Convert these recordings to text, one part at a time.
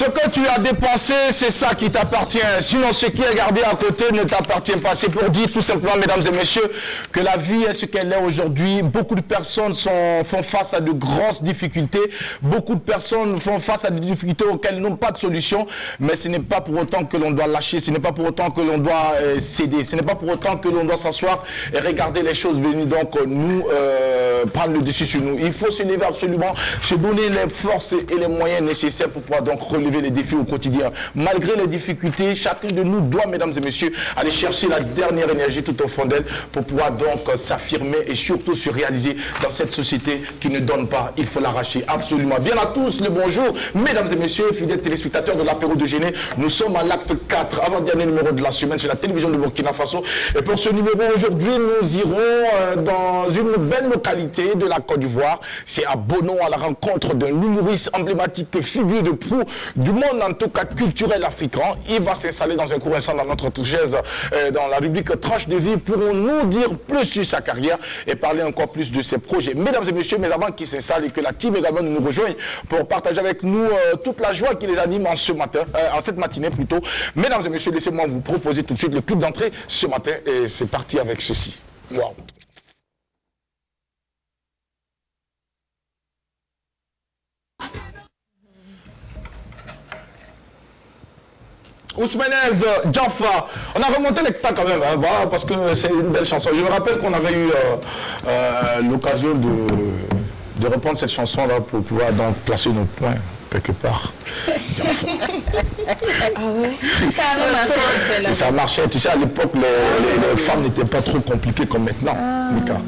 Ce que tu as dépensé, c'est ça qui t'appartient. Sinon, ce qui est gardé à côté ne t'appartient pas. C'est pour dire tout simplement, mesdames et messieurs, que la vie est ce qu'elle est aujourd'hui. Beaucoup de personnes font face à de grosses difficultés. Beaucoup de personnes font face à des difficultés auxquelles n'ont pas de solution. Mais ce n'est pas pour autant que l'on doit lâcher. Ce n'est pas pour autant que l'on doit céder. Ce n'est pas pour autant que l'on doit s'asseoir et regarder les choses venir donc nous prendre le dessus sur nous. Il faut se lever absolument, se donner les forces et les moyens nécessaires pour pouvoir donc relever les défis au quotidien. Malgré les difficultés, chacun de nous doit, mesdames et messieurs, aller chercher la dernière énergie tout au fond d'elle pour pouvoir donc s'affirmer et surtout se réaliser dans cette société qui ne donne pas. Il faut l'arracher absolument. Bien à tous, le bonjour, mesdames et messieurs, fidèles téléspectateurs de l'apéro de Géné. Nous sommes à l'acte 4, avant-dernier numéro de la semaine sur la télévision de Burkina Faso. Et pour ce numéro aujourd'hui, nous irons dans une belle localité de la Côte d'Ivoire. C'est à Bono, à la rencontre d'un humoriste emblématique, figure de proue du monde, en tout cas culturel africain. Il va s'installer dans un court instant dans notre chaise, dans la rubrique Tranche de vie, pour nous dire plus sur sa carrière et parler encore plus de ses projets. Mesdames et messieurs, mais avant qu'il s'installe et que la team également nous rejoigne pour partager avec nous toute la joie qui les anime en ce matin, en cette matinée plutôt. Mesdames et messieurs, laissez-moi vous proposer tout de suite le clip d'entrée ce matin et c'est parti avec ceci. Wow. Ousmanez, Jaffa, on a remonté les tas quand même, hein, voilà, parce que c'est une belle chanson. Je me rappelle qu'on avait eu l'occasion de reprendre cette chanson-là pour pouvoir donc placer nos points quelque part. Ah ouais. Ça a marché. Ça marchait. Tu sais, à l'époque, les femmes n'étaient pas trop compliquées comme maintenant, Mika.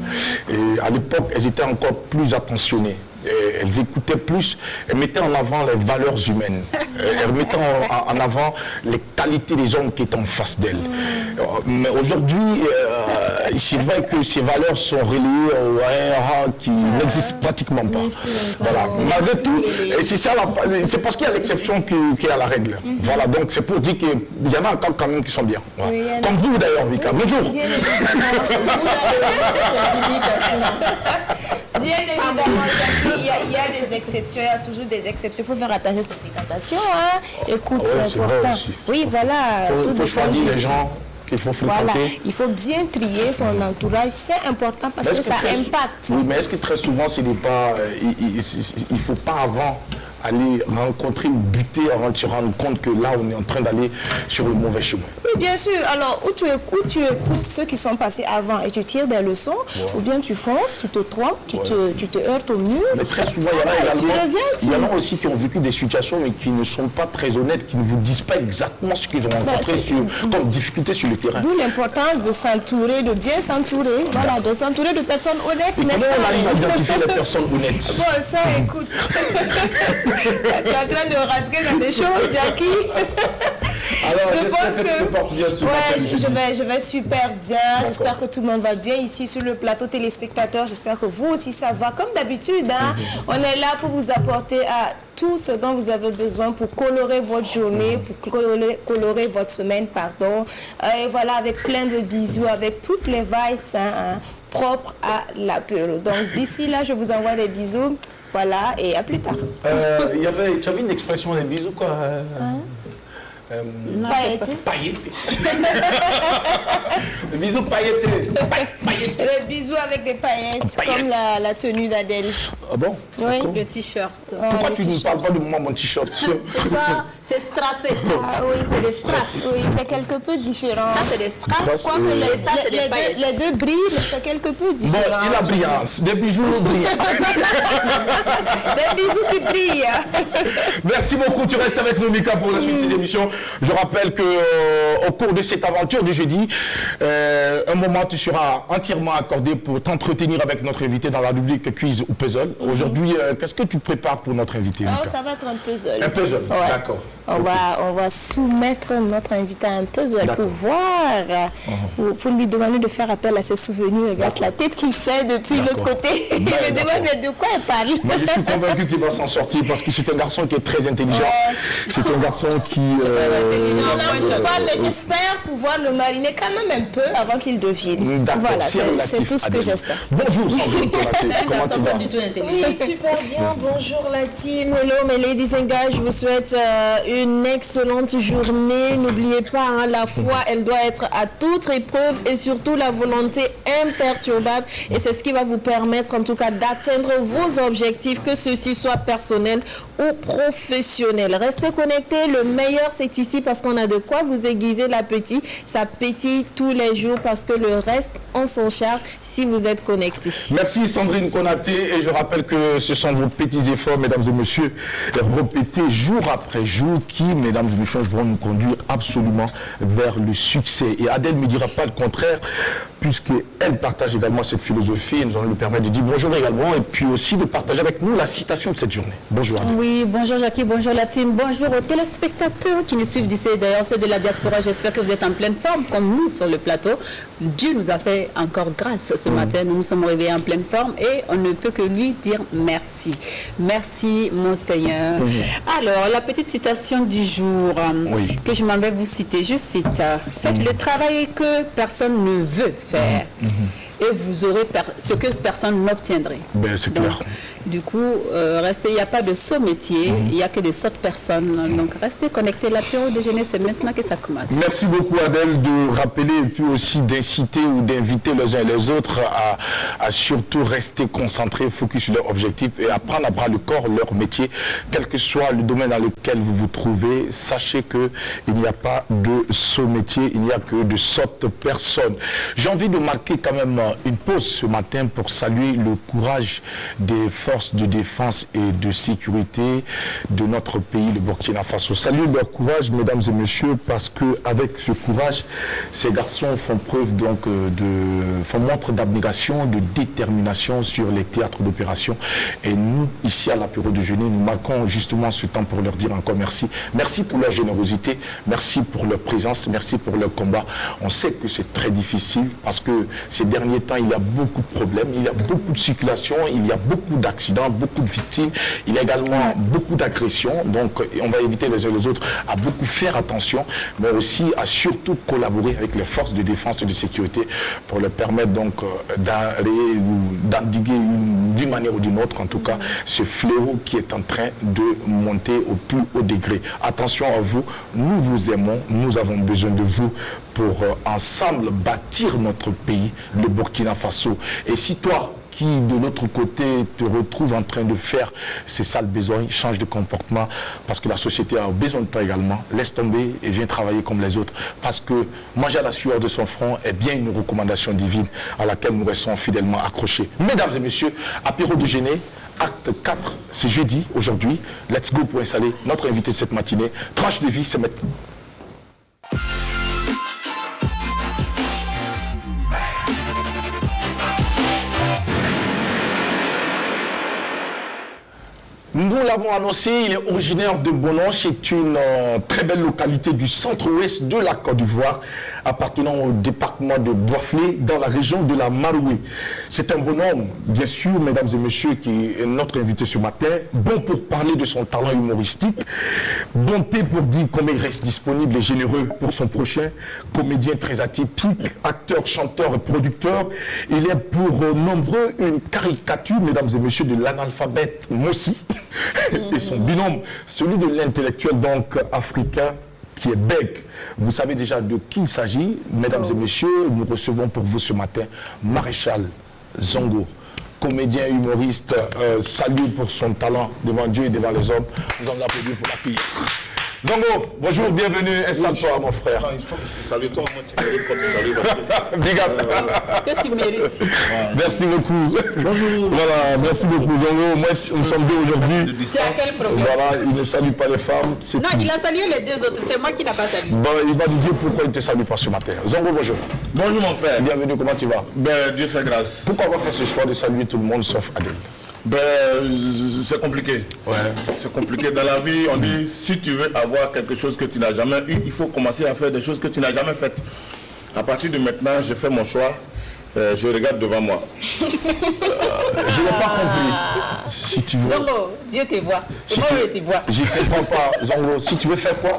Et à l'époque, elles étaient encore plus attentionnées. Et elles écoutaient plus, elles mettaient en avant les valeurs humaines, elles mettaient en avant les qualités des hommes qui étaient en face d'elles. Mais aujourd'hui, c'est vrai que ces valeurs sont reliées au RA qui n'existe pratiquement pas. Voilà. Malgré tout, c'est parce qu'il y a l'exception qu'il y a la règle. Voilà, donc c'est pour dire qu'il y en a encore quand même qui sont bien. Voilà. Oui, comme vous d'ailleurs, Mika. Bonjour. Bien évidemment, il y a des exceptions, il y a toujours des exceptions. Il faut faire attention à cette fréquentation. Hein. Écoute, c'est important. Oui, voilà. Il faut choisir les gens qu'il faut fréquenter. Voilà. Il faut bien trier son entourage. C'est important parce que ça impacte. Oui, mais est-ce que très souvent, il ne faut pas avant aller rencontrer ou buter avant de se rendre compte que là, on est en train d'aller sur le mauvais chemin? Oui, bien sûr. Alors, ou tu écoutes ceux qui sont passés avant et tu tires des leçons, ou bien tu fonces, tu te trompes, tu te heurtes au mur. Mais très souvent, il y en a aussi qui ont vécu des situations mais qui ne sont pas très honnêtes, qui ne vous disent pas exactement ce qu'ils ont rencontré comme difficulté sur le terrain. D'où l'importance de s'entourer, de bien s'entourer, voilà, de s'entourer de personnes honnêtes. Et comment on arrive à identifier les personnes honnêtes? Bon, ça, écoute. Tu es en train de rentrer dans des choses, Jackie. Alors, je pense que tu portes bien ce matin, je vais super bien. J'espère que tout le monde va bien ici sur le plateau téléspectateurs. J'espère que vous aussi ça va. Comme d'habitude, hein, on est là pour vous apporter à tout ce dont vous avez besoin pour colorer votre journée, pour colorer votre semaine, pardon. Et voilà, avec plein de bisous, avec toutes les vibes propres à l'apéro. Donc d'ici là, je vous envoie des bisous. Voilà, et à plus tard. Tu avais une expression des bisous, quoi. Pailleté. Le bisou pailleté. Le bisou avec des paillettes, comme la tenue d'Adèle. Ah bon? Oui, le t-shirt. Pourquoi tu ne parles pas de moi, mon t-shirt? C'est strassé. Ah oui, c'est des strass. Oui, c'est quelque peu différent. Ça, c'est des strass. Quoique les deux brillent, mais c'est quelque peu différent. Bon, il a brillance. Des bijoux brillants. Des bisous qui brillent. Merci beaucoup. Tu restes avec nous, Mika, pour la suite de cette émission. Je rappelle qu'au cours de cette aventure de jeudi, un moment tu seras entièrement accordé pour t'entretenir avec notre invité dans la rubrique Quiz ou Puzzle. Aujourd'hui, qu'est-ce que tu prépares pour notre invité, Mika? Ça va être un puzzle. Un puzzle, ouais. D'accord. On va soumettre notre invité à un puzzle pour voir, pour lui demander de faire appel à ses souvenirs. Regarde la tête qu'il fait depuis l'autre côté. Il me demande mais de quoi il parle. Moi, je suis convaincu qu'il va s'en sortir parce que c'est un garçon qui est très intelligent. C'est un garçon qui... Non, pas, mais j'espère pouvoir le mariner quand même un peu avant qu'il devienne. Voilà, c'est tout ce que j'espère. Bonjour Sandrine Konaté, comment tu vas? Oui, super bien. Bonjour la team. Hello mes ladies and guys, je vous souhaite une excellente journée. N'oubliez pas, hein, la foi, elle doit être à toute épreuve et surtout la volonté imperturbable. Et c'est ce qui va vous permettre en tout cas d'atteindre vos objectifs, que ceci soit personnel ou professionnel. Restez connectés, le meilleur c'est ici parce qu'on a de quoi vous aiguiser l'appétit. Ça pétille tous les jours parce que le reste, on s'en charge si vous êtes connectés. Merci Sandrine Konaté, et je rappelle que ce sont vos petits efforts, mesdames et messieurs, répétés jour après jour qui, mesdames et messieurs, vont nous conduire absolument vers le succès. Et Adèle ne me dira pas le contraire, puisqu'elle partage également cette philosophie, et nous allons lui permettre de dire bonjour également, et puis aussi de partager avec nous la citation de cette journée. Bonjour Adèle. Oui, bonjour Jackie, bonjour la team, bonjour aux téléspectateurs qui nous suivent d'ici, d'ailleurs ceux de la diaspora. J'espère que vous êtes en pleine forme comme nous sur le plateau. Dieu nous a fait encore grâce ce matin, nous nous sommes réveillés en pleine forme et on ne peut que lui dire merci. Merci mon Seigneur. Alors, la petite citation du jour que je m'en vais vous citer, je cite, faites le travail que personne ne veut faire. Et vous aurez ce que personne n'obtiendrait. Ben, c'est clair. Du coup, restez, il n'y a pas de saut métier, il n'y a que des sautes personnes. Donc, restez connectés. L'apéro déjeuner, c'est maintenant que ça commence. Merci beaucoup Adèle de rappeler et puis aussi d'inciter ou d'inviter les uns et les autres à surtout rester concentrés, focus sur leur objectif et apprendre à bras le corps leur métier, quel que soit le domaine dans lequel vous vous trouvez. Sachez qu'il n'y a pas de saut métier, il n'y a que de sautes personnes. J'ai envie de marquer quand même une pause ce matin pour saluer le courage des forces de défense et de sécurité de notre pays, le Burkina Faso. Saluer leur courage, mesdames et messieurs, parce qu'avec ce courage, ces garçons font preuve font montre d'abnégation, de détermination sur les théâtres d'opération. Et nous, ici à l'apéro déjeuner, nous marquons justement ce temps pour leur dire encore merci. Merci pour leur générosité, merci pour leur présence, merci pour leur combat. On sait que c'est très difficile parce que ces derniers temps, il y a beaucoup de problèmes, il y a beaucoup de circulation, il y a beaucoup d'accidents, beaucoup de victimes, il y a également beaucoup d'agressions. Donc, on va éviter les uns les autres à beaucoup faire attention, mais aussi à surtout collaborer avec les forces de défense et de sécurité pour leur permettre donc d'endiguer d'une manière ou d'une autre, en tout cas, ce fléau qui est en train de monter au plus haut degré. Attention à vous, nous vous aimons, nous avons besoin de vous pour ensemble bâtir notre pays, le Burkina Faso. Et si toi, qui de l'autre côté te retrouve en train de faire ces sales besognes, change de comportement parce que la société a besoin de toi également, laisse tomber et viens travailler comme les autres, parce que manger à la sueur de son front est bien une recommandation divine à laquelle nous restons fidèlement accrochés. Mesdames et messieurs, apéro déjeuner, acte 4, c'est jeudi aujourd'hui. Let's go pour installer notre invité de cette matinée. Tranche de vie, c'est maintenant. Nous l'avons annoncé, il est originaire de Bonon, c'est une très belle localité du centre-ouest de la Côte d'Ivoire, appartenant au département de Boiflé, dans la région de la Maroué. C'est un bonhomme, bien sûr, mesdames et messieurs, qui est notre invité ce matin, bon pour parler de son talent humoristique, bonté pour dire comment il reste disponible et généreux pour son prochain, comédien très atypique, acteur, chanteur et producteur. Il est pour nombreux une caricature, mesdames et messieurs, de l'analphabète Mossi. Et son binôme, celui de l'intellectuel donc africain qui est Beg. Vous savez déjà de qui il s'agit, mesdames et messieurs. Nous recevons pour vous ce matin Maréchal Zongo, comédien humoriste, salué pour son talent devant Dieu et devant les hommes. Nous allons l'applaudir pour l'accueillir. Zongo, bonjour, bienvenue, installe-toi mon frère. Il faut que je salue toi, moi tu mérites quand tu salues. Big up. Que tu mérites. Merci beaucoup. Bonjour. Voilà, merci beaucoup Zongo. Moi, nous sommes deux aujourd'hui. Tu as quel problème? Voilà, il ne salue pas les femmes. Non, il a salué les deux autres, c'est moi qui n'ai pas salué. Bon, il va nous dire pourquoi il ne te salue pas ce matin. Zongo, bonjour. Bonjour mon frère. Bienvenue, comment tu vas? Ben, Dieu fait grâce. Pourquoi avoir fait ce choix de saluer tout le monde sauf Adèle? Ben, c'est compliqué. Ouais. C'est compliqué. Dans la vie, on dit, si tu veux avoir quelque chose que tu n'as jamais eu, il faut commencer à faire des choses que tu n'as jamais faites. À partir de maintenant, je fais mon choix. Je regarde devant moi. Je n'ai pas compris. Si tu veux... Zongo, Dieu te voit. Comment Dieu te voit? Je ne comprends pas. Zongo, si tu veux faire quoi?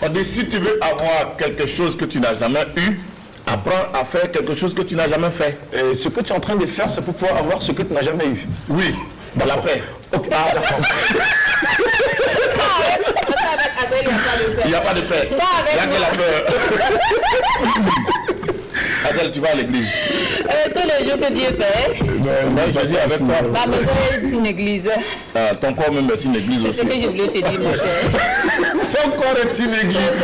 On dit si tu veux avoir quelque chose que tu n'as jamais eu, apprends à faire quelque chose que tu n'as jamais fait. Et ce que tu es en train de faire, c'est pour pouvoir avoir ce que tu n'as jamais eu. Oui, la paix. Okay. Ah, d'accord. Il n'y a pas de paix. Il n'y a que la peur. Adèle, tu vas à l'église. Tous les jours que Dieu fait. Moi, je suis avec toi. Ma maison est une église. Ah, ton corps même est une église C'est aussi. ce que je voulais te dire, mon cher. Son corps est une église.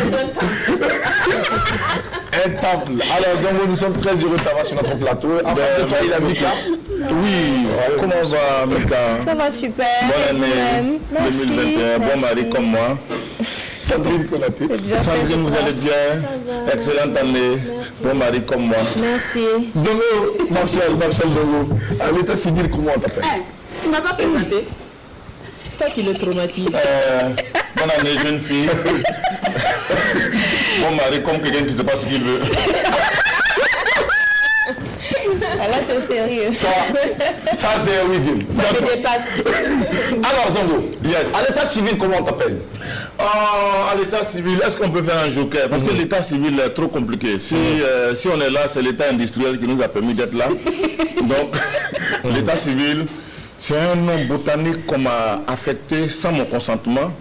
Un temple. Alors, Zongo, nous sommes très heureux de t'avoir sur notre plateau. En fait, c'est toi, il a Mika. Oui, comment va, Mika? Ça va super. Bonne année Merci. 2021. Bon mari comme moi. Sandrine Konaté. Sandrine, vous allez bien? Excellente année. Bon mari comme moi. Merci. Zongo, Marshall Zongo. À l'état civil, comment on t'appelle? Tu ne m'as pas présenté. Toi qui le traumatise. Bonne année, jeune fille. Bon mari comme quelqu'un qui ne sait pas ce qu'il veut. Ah, là, c'est sérieux. Ça c'est un week-end. Ça me dépasse. Alors, Zongo, Yes. à l'état civil, comment on t'appelle? À l'état civil, est-ce qu'on peut faire un joker? Parce que l'état civil est trop compliqué. Si on est là, c'est l'état industriel qui nous a permis d'être là. Donc, l'état civil, c'est un nom botanique qu'on m'a affecté sans mon consentement.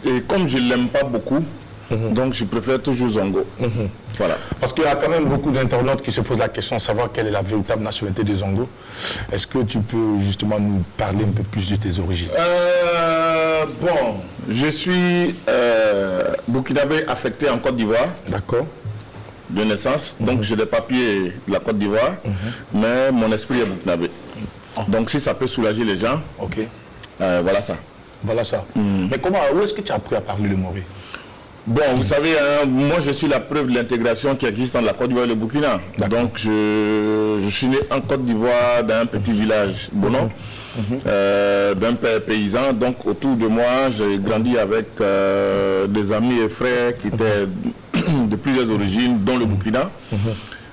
Et comme je ne l'aime pas beaucoup, donc je préfère toujours Zongo. Voilà. Parce qu'il y a quand même beaucoup d'internautes qui se posent la question de savoir quelle est la véritable nationalité de Zongo. Est-ce que tu peux justement nous parler un peu plus de tes origines? Bon, je suis burkinabé affecté en Côte d'Ivoire. D'accord. De naissance, donc j'ai des papiers de la Côte d'Ivoire, mais mon esprit est burkinabé. Donc si ça peut soulager les gens, Ok. voilà ça. Voilà ça. Mais comment, où est-ce que tu as appris à parler le Moré? Bon, vous savez, hein, moi je suis la preuve de l'intégration qui existe entre la Côte d'Ivoire et le Burkina. Donc je suis né en Côte d'Ivoire dans un petit village, Bonon, d'un père paysan. Donc autour de moi, j'ai grandi avec des amis et frères qui étaient de plusieurs origines, dont le Burkina.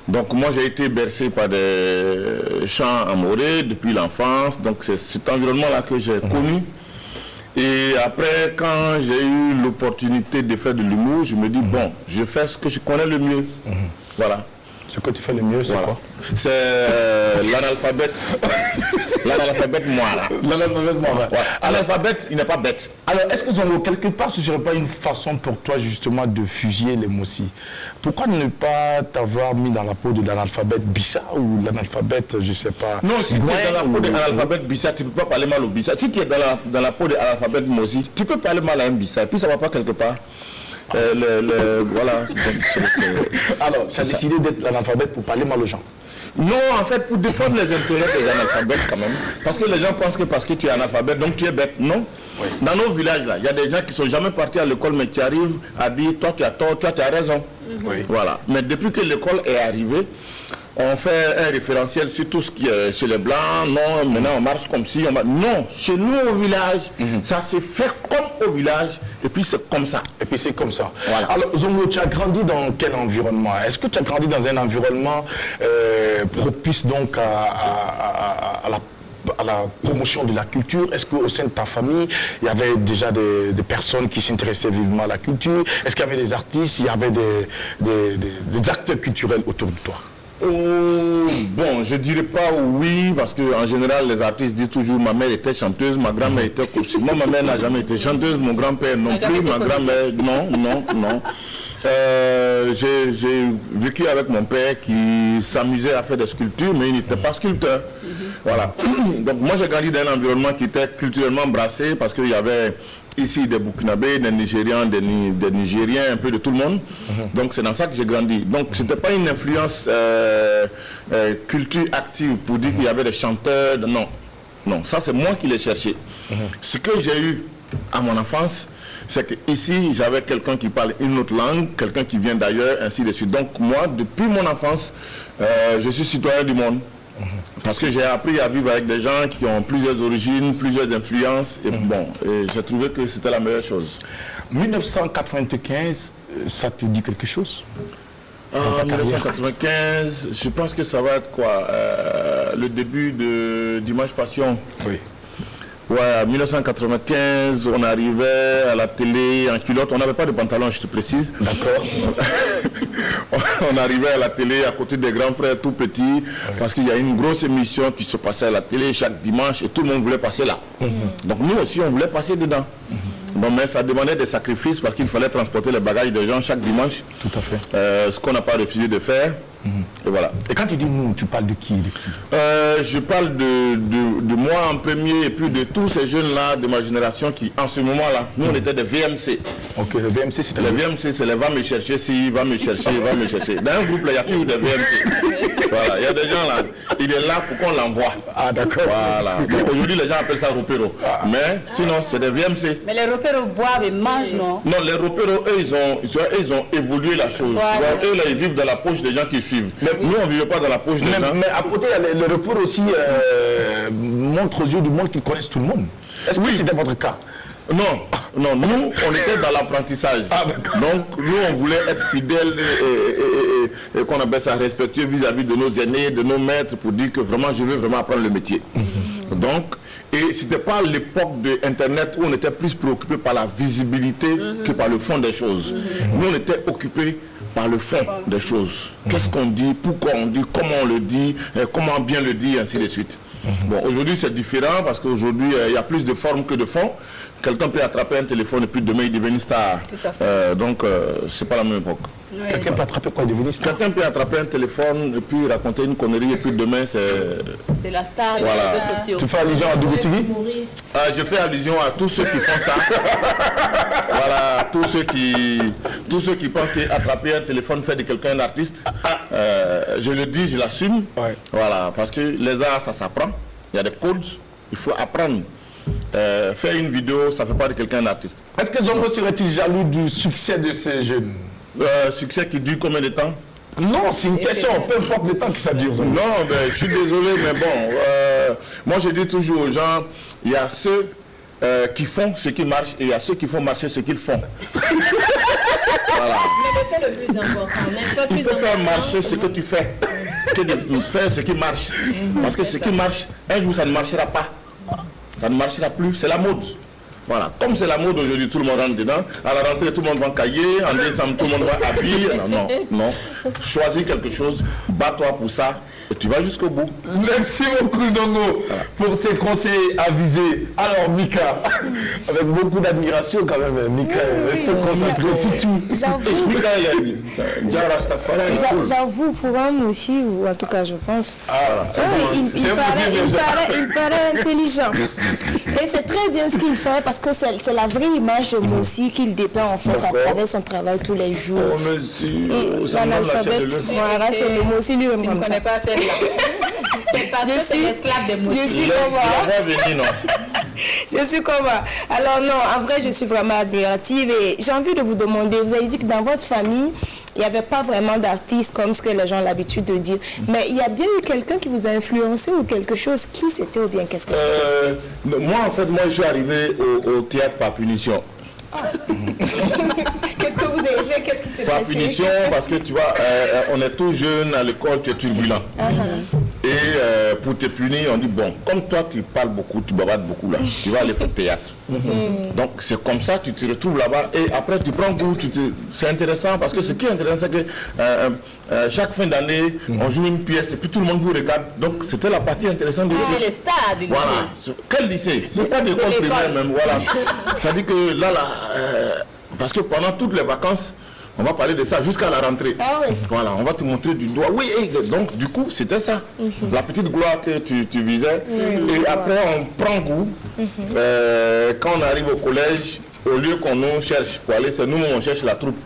Donc moi j'ai été bercé par des chants en moré depuis l'enfance. Donc c'est cet environnement-là que j'ai connu. Et après, quand j'ai eu l'opportunité de faire de l'humour, je me dis, bon, je fais ce que je connais le mieux. Voilà. Ce que tu fais le mieux, c'est quoi? C'est l'analphabète. L'analphabète moi, là. L'analphabète moi. Ouais. L'analphabète, il n'est pas bête. Alors, est-ce que Zongo, quelque part, ce ne serait pas une façon pour toi justement de fusiller les Mossi? Pourquoi ne pas t'avoir mis dans la peau de l'analphabète Bissa ou l'analphabète, je ne sais pas... Non, si tu es dans la peau de l'analphabète Bissa, tu ne peux pas parler mal au Bissa. Si tu es dans la peau de l'analphabète Mossi, tu peux parler mal à un Bissa, et puis ça ne va pas quelque part. Voilà. Alors, tu as décidé d'être l'analphabète pour parler mal aux gens? Non, en fait, pour défendre les intérêts des analphabètes quand même. Parce que les gens pensent que parce que tu es analphabète, donc tu es bête. Non. Oui. Dans nos villages, là, il y a des gens qui ne sont jamais partis à l'école, mais qui arrivent à dire, toi tu as tort, toi tu as raison. Oui. Voilà. Mais depuis que l'école est arrivée, on fait un référentiel sur tout ce qui est chez les Blancs. Non, maintenant on marche comme si... Non, chez nous au village, ça se fait comme au village, et puis c'est comme ça. Et puis c'est comme ça. Voilà. Alors, Zongo, tu as grandi dans quel environnement? Est-ce que tu as grandi dans un environnement propice donc à la promotion de la culture? Est-ce qu'au sein de ta famille, il y avait déjà des personnes qui s'intéressaient vivement à la culture? Est-ce qu'il y avait des artistes? Il y avait des acteurs culturels autour de toi? Bon, je dirais pas oui, parce qu'en général, les artistes disent toujours ma mère était chanteuse, ma grand-mère était costume. Moi, ma mère n'a jamais été chanteuse, mon grand-père non plus, ma grand-mère, non. J'ai vécu avec mon père qui s'amusait à faire des sculptures, mais il n'était pas sculpteur. Voilà. Donc moi, j'ai grandi dans un environnement qui était culturellement brassé, parce qu'il y avait ici des Burkinabés, des Nigérians, des Nigériens, un peu de tout le monde. Donc c'est dans ça que j'ai grandi. Donc c'était pas une influence culture active pour dire qu'il y avait des chanteurs. Non, non, ça c'est moi qui l'ai cherché. Ce que j'ai eu à mon enfance, c'est qu'ici j'avais quelqu'un qui parle une autre langue, quelqu'un qui vient d'ailleurs, ainsi de suite. Donc moi, depuis mon enfance, je suis citoyen du monde. Parce que j'ai appris à vivre avec des gens qui ont plusieurs origines, plusieurs influences, et bon, j'ai trouvé que c'était la meilleure chose. 1995, ça te dit quelque chose? 1995, je pense que ça va être quoi? Le début de Dimanche Passion. Oui. Ouais, en 1995, on arrivait à la télé en culotte. On n'avait pas de pantalon, je te précise. D'accord. On arrivait à la télé à côté des grands frères tout petits, parce qu'il y a une grosse émission qui se passait à la télé chaque dimanche et tout le monde voulait passer là. Donc nous aussi, on voulait passer dedans. Bon, mais ça demandait des sacrifices parce qu'il fallait transporter les bagages des gens chaque dimanche. Tout à fait. Ce qu'on n'a pas refusé de faire. Et voilà. Et quand tu dis nous, tu parles de qui, Je parle de moi en premier et puis de tous ces jeunes-là de ma génération qui, en ce moment-là, nous on était des VMC. Ok, le VMC c'est les VMC, c'est les va me chercher si, va me chercher, va me chercher. Dans un groupe, là, il y a toujours des VMC. Voilà, il y a des gens là, il est là pour qu'on l'envoie. Ah d'accord. Voilà. Aujourd'hui, les gens appellent ça ropero. Mais sinon, c'est des VMC. Mais les ropero boivent et mangent, non? Non, les ropero, eux, ils ont évolué la chose. Voilà. Eux, là, ils vivent dans la poche des gens qui suivent. Mais nous, on ne vivait pas dans la poche des gens. Mais à côté, le repos aussi montre aux yeux du monde qu'ils connaissent tout le monde. Est-ce que c'était votre cas? Non, nous, on était dans l'apprentissage. Donc, nous, on voulait être fidèles et qu'on appelle ça respectueux vis-à-vis de nos aînés, de nos maîtres, pour dire que vraiment, je veux vraiment apprendre le métier. Donc, et ce n'était pas l'époque de Internet où on était plus préoccupé par la visibilité que par le fond des choses. Nous, on était occupés par le fond des choses. Qu'est-ce qu'on dit, pourquoi on dit, comment on le dit, comment bien le dire, ainsi de suite. Bon, aujourd'hui c'est différent parce qu'aujourd'hui il y a plus de formes que de fond. Quelqu'un peut attraper un téléphone et puis demain il devient une star. Donc c'est pas la même époque. Oui. Quelqu'un peut attraper quoi, devenir star? Quelqu'un peut attraper un téléphone et puis raconter une connerie et puis demain c'est... C'est la star des Voilà. réseaux sociaux. Tu fais allusion à Dougou TV? Je fais allusion à tous ceux qui font ça. Voilà, tous ceux qui pensent qu'attraper un téléphone fait de quelqu'un un artiste. Je le dis, je l'assume. Ouais. Voilà, parce que les arts, ça s'apprend. Il y a des codes, il faut apprendre. Faire une vidéo, ça ne fait pas de quelqu'un un artiste. Est-ce que Zongo serait-il jaloux du succès de ces jeunes? Succès qui dure combien de temps? Non, c'est une question, peu importe le temps que ça dure. Zongo. Non, je suis désolé, mais bon, moi je dis toujours aux gens, il y a ceux qui font ce qui marche et il y a ceux qui font marcher ce qu'ils font. Voilà. Mais le plus important, Il faut faire marcher ce que tu fais, que de faire ce qui marche. Parce que ce qui marche, un jour ça ne marchera pas. Ça ne marchera plus, c'est la mode. Voilà, comme c'est la mode aujourd'hui, tout le monde rentre dedans. À la rentrée, tout le monde va cailler. En décembre, tout le monde va habiller. Non. Choisis quelque chose, bats-toi pour ça et tu vas jusqu'au bout. Merci beaucoup Zongo pour ces conseils avisés. Alors Mika, avec beaucoup d'admiration quand même, Mika, reste concentré tout. J'avoue, pour un aussi, ou en tout cas je pense, il paraît intelligent. Et c'est très bien ce qu'il fait parce que c'est la vraie image de Moussi qu'il dépeint en fait à travers son travail tous les jours. Oh monsieur, ça me donne la chair de l'œuf. Voilà, c'est le Moussi lui-même Tu ne comme ça. connais pas celle-là. C'est parce que c'est l'esclave des mots. Je suis Je suis comme... Alors non, en vrai, je suis vraiment admirative et j'ai envie de vous demander, vous avez dit que dans votre famille, il n'y avait pas vraiment d'artistes comme ce que les gens ont l'habitude de dire. Mais il y a bien eu quelqu'un qui vous a influencé ou quelque chose. Qui c'était ou bien qu'est-ce que c'était? Moi, en fait, je suis arrivé au théâtre par punition. Qu'est-ce que vous avez fait? Qu'est-ce qui s'est passé? Par punition, parce que tu vois, on est tout jeune à l'école, tu es turbulent. Et pour te punir, on dit, bon, comme toi tu parles beaucoup, tu bavardes beaucoup là, tu vas aller faire théâtre. Donc c'est comme ça, tu te retrouves là-bas et après tu prends goût, c'est intéressant parce que ce qui est intéressant, c'est que chaque fin d'année, on joue une pièce et puis tout le monde vous regarde. Donc c'était la partie intéressante du C'était les stars du lycée. Voilà. Quel lycée? C'est pas d'école primaire même, voilà. Ça dit que là, parce que pendant toutes les vacances, on va parler de ça jusqu'à la rentrée. Ah oui. Voilà, on va te montrer du doigt. Oui, donc du coup, c'était ça. La petite gloire que tu visais. Et après, on prend goût. Quand on arrive au collège, au lieu qu'on nous cherche pour aller, c'est nous, on cherche la troupe.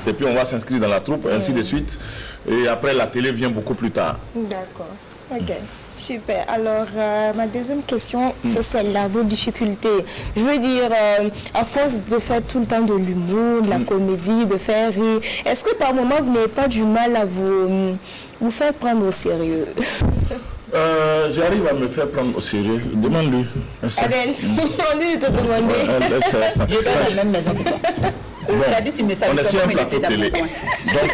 Et puis on va s'inscrire dans la troupe, ainsi de suite. Et après, la télé vient beaucoup plus tard. D'accord. Ok. Super. Alors, ma deuxième question, c'est celle-là, vos difficultés. Je veux dire, à force de faire tout le temps de l'humour, de la comédie, de faire rire, est-ce que par moment, vous n'avez pas du mal à vous faire prendre au sérieux? J'arrive à me faire prendre au sérieux. Demande-lui. Adèle, on dit de te demander. Je dans la même maison que toi. Bon, Tu as dit tu me savais on est sur un comment il plateau était télé. dans mon coin. Donc,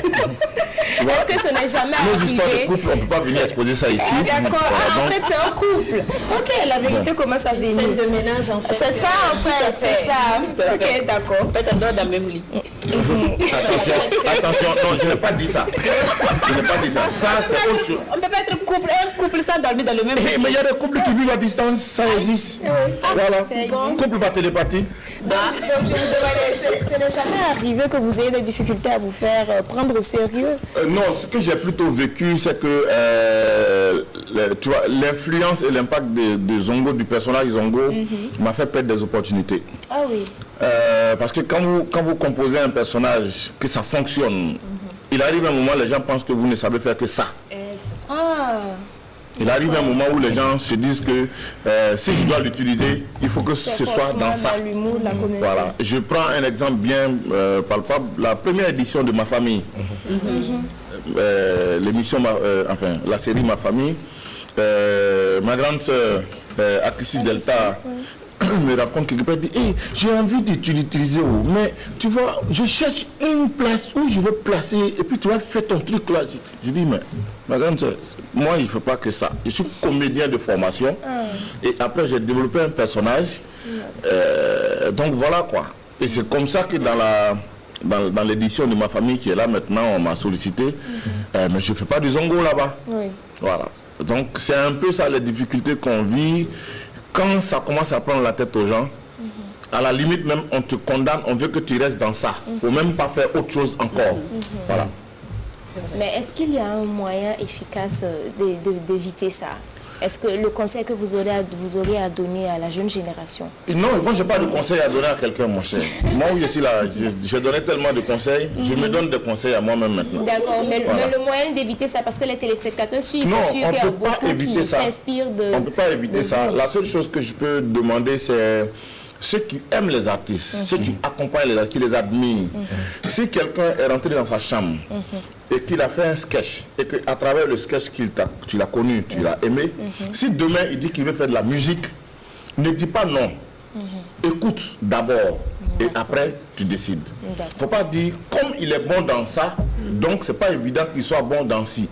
Est-ce que ce n'est jamais Nos histoires de arrivé? couple, on ne peut pas venir exposer ça ici. D'accord. En fait, c'est un couple. Ok, la vérité commence à venir. Scène de ménage, en fait. C'est ça, en fait, c'est ça. Ok, d'accord. En fait, on dort dans le même lit. Attention, non, je n'ai pas dit ça. Je n'ai pas dit ça. Ça, c'est autre chose. On peut pas être un couple sans dormir dans le même lit. Mais il y a des couples qui vivent à distance, ça existe. Voilà. Couple par télépathie. Donc, je vous demandais, ce n'est jamais arrivé que vous ayez des difficultés à vous faire prendre au sérieux? Non, ce que j'ai plutôt vécu, c'est que tu vois, l'influence et l'impact de Zongo, du personnage Zongo, m'a fait perdre des opportunités. Ah oui. Parce que quand vous composez un personnage, que ça fonctionne, il arrive un moment, les gens pensent que vous ne savez faire que ça. Ah. Il arrive un moment où les gens se disent que si je dois l'utiliser, il faut que ce soit dans ça. Dans l'humour, la comédie. Voilà. Je prends un exemple bien palpable. La première édition de Ma Famille, l'émission, enfin la série Ma Famille, ma grande sœur, Akissi Delta, me raconte quelque part, dit hey, j'ai envie de l'utiliser, mais tu vois, je cherche une place où je veux placer, et puis tu vas faire ton truc là. Je dis, mais ma grande soeur, moi il ne faut pas que ça. Je suis comédien de formation, et après j'ai développé un personnage, donc voilà quoi. Et c'est comme ça que dans l'édition de Ma Famille qui est là maintenant, on m'a sollicité, mais je ne fais pas du zongo là-bas. Oui. Voilà. Donc c'est un peu ça les difficultés qu'on vit. Quand ça commence à prendre la tête aux gens, à la limite même, on te condamne, on veut que tu restes dans ça. Il ne faut même pas faire autre chose encore. Voilà. Mais est-ce qu'il y a un moyen efficace d'éviter ça? Est-ce que le conseil que vous auriez à donner à la jeune génération? Non, moi je n'ai pas de conseil à donner à quelqu'un, mon cher. Moi où je suis là, je donnais tellement de conseils, je me donne des conseils à moi-même maintenant. D'accord, mais le moyen d'éviter ça, parce que les téléspectateurs suivent, non, c'est sûr qu'il y a beaucoup qui ça. s'inspirent de... On ne peut pas éviter ça. La seule chose que je peux demander, c'est ceux qui aiment les artistes, ceux qui accompagnent les artistes, qui les admirent. Si quelqu'un est rentré dans sa chambre et qu'il a fait un sketch, et qu'à travers le sketch tu l'as connu, tu l'as aimé, si demain il dit qu'il veut faire de la musique, ne dis pas non. Écoute d'abord et après tu décides. Il ne faut pas dire comme il est bon dans ça, donc c'est pas évident qu'il soit bon dans ci.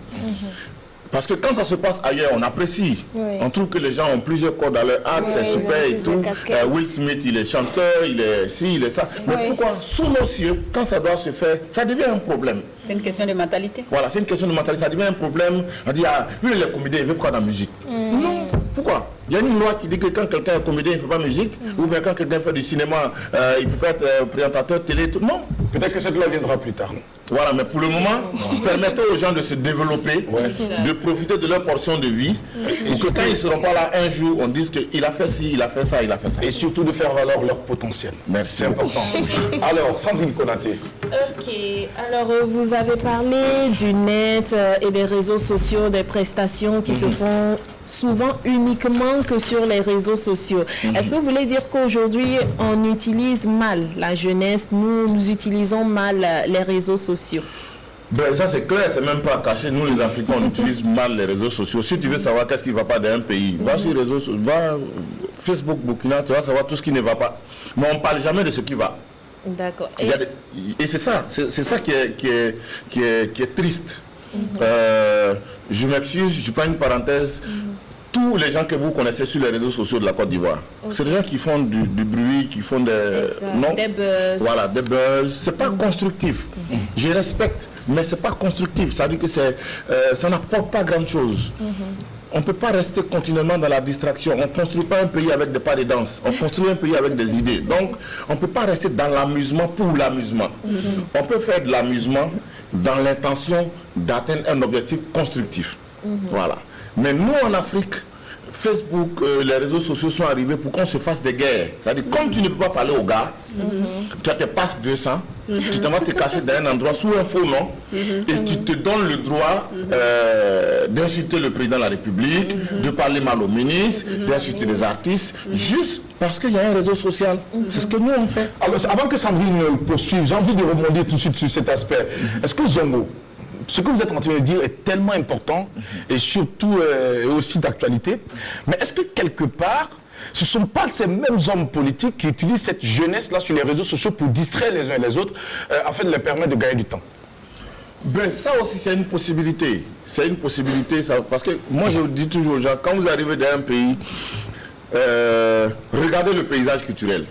Parce que quand ça se passe ailleurs, on apprécie. On trouve que les gens ont plusieurs cordes à leur arc, c'est super et tout. Will Smith, il est chanteur, il est ci, il est ça. Mais pourquoi, sous nos cieux, quand ça doit se faire, ça devient un problème. C'est une question de mentalité. Voilà, c'est une question de mentalité. Ça devient un problème. On dit, ah, lui, il est comédien, il veut quoi dans la musique? Non. Pourquoi? Il y a une loi qui dit que quand quelqu'un est comédien, il ne fait pas musique. Ou bien quand quelqu'un fait du cinéma, il peut pas être présentateur télé. Tout. Non. Peut-être que cette loi viendra plus tard. Voilà, mais pour le moment, permettez aux gens de se développer, de profiter de leur portion de vie, et que quand ils ne seront pas là un jour, on dise qu'il a fait ci, il a fait ça, il a fait ça. Et surtout de faire valoir leur potentiel. Merci. C'est important. Alors, Sandrine Konaté. Ok, alors vous avez parlé du net et des réseaux sociaux, des prestations qui se font souvent uniquement que sur les réseaux sociaux. Est-ce que vous voulez dire qu'aujourd'hui, on utilise mal la jeunesse, nous utilisons mal les réseaux sociaux? Ben, ça c'est clair, c'est même pas caché. Nous les Africains, on utilise mal les réseaux sociaux. Si tu veux savoir qu'est-ce qui ne va pas d'un pays, va sur les réseaux sociaux, va Facebook, Burkina, tu vas savoir tout ce qui ne va pas. Mais on ne parle jamais de ce qui va. D'accord. Et c'est ça qui est triste. Je m'excuse, je prends une parenthèse. Tous les gens que vous connaissez sur les réseaux sociaux de la Côte d'Ivoire, c'est des gens qui font du bruit, qui font des buzz. Voilà, des buzz. C'est pas constructif. Je respecte, mais c'est pas constructif. Ça veut dire que ça n'apporte pas grand-chose. On ne peut pas rester continuellement dans la distraction. On ne construit pas un pays avec des pas de danse. On construit un pays avec des idées. Donc, on ne peut pas rester dans l'amusement pour l'amusement. On peut faire de l'amusement dans l'intention d'atteindre un objectif constructif. Voilà. Mais nous, en Afrique, Facebook, les réseaux sociaux sont arrivés pour qu'on se fasse des guerres. C'est-à-dire, comme tu ne peux pas parler aux gars, tu te passes 200, tu t'en vas te cacher dans un endroit sous un faux nom, et tu te donnes le droit d'insulter le président de la République, de parler mal au ministre, d'insulter des artistes, juste parce qu'il y a un réseau social. C'est ce que nous, on fait. Alors, avant que Sandrine poursuive, j'ai envie de rebondir tout de suite sur cet aspect. Est-ce que Zongo, ce que vous êtes en train de dire est tellement important et surtout aussi d'actualité, mais est-ce que quelque part, ce ne sont pas ces mêmes hommes politiques qui utilisent cette jeunesse-là sur les réseaux sociaux pour distraire les uns et les autres afin de leur permettre de gagner du temps? Ben, ça aussi, c'est une possibilité. C'est une possibilité, ça, parce que moi, je dis toujours aux gens, quand vous arrivez dans un pays, regardez le paysage culturel.